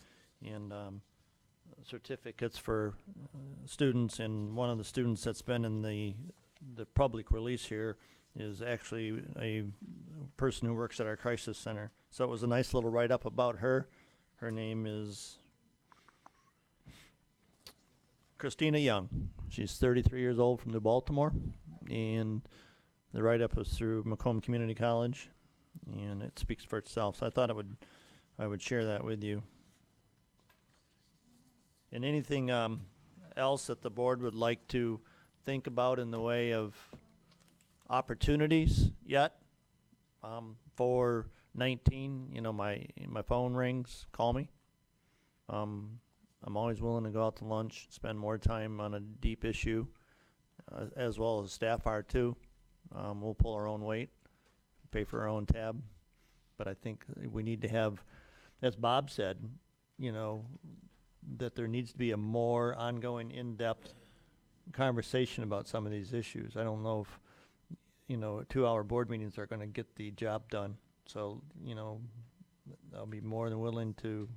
certificates for students, and one of the students that's been in the public release here is actually a person who works at our crisis center. So it was a nice little write-up about her. Her name is Christina Young. She's 33 years old from New Baltimore, and the write-up was through Macomb Community College, and it speaks for itself. So I thought I would share that with you. And anything else that the board would like to think about in the way of opportunities yet for 19, my phone rings, call me. I'm always willing to go out to lunch, spend more time on a deep issue, as well as staff are too. We'll pull our own weight, pay for our own tab. But I think we need to have, as Bob said, that there needs to be a more ongoing, in-depth conversation about some of these issues. I don't know if, 2-hour board meetings are going to get the job done. So, I'll be more than willing to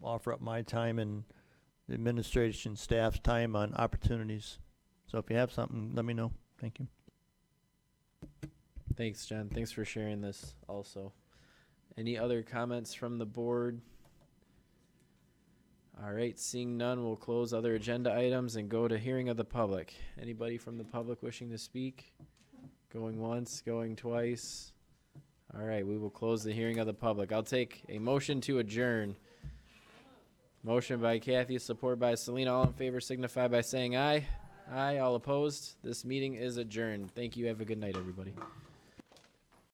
offer up my time and the administration staff's time on opportunities. So if you have something, let me know. Thank you. Thanks, John. Thanks for sharing this also. Any other comments from the board? All right, seeing none, we'll close other agenda items and go to hearing of the public. Anybody from the public wishing to speak? Going once, going twice? All right, we will close the hearing of the public. I'll take a motion to adjourn. Motion by Kathy, support by Selena. All in favor signify by saying aye. Aye. All opposed? This meeting is adjourned. Thank you. Have a good night, everybody.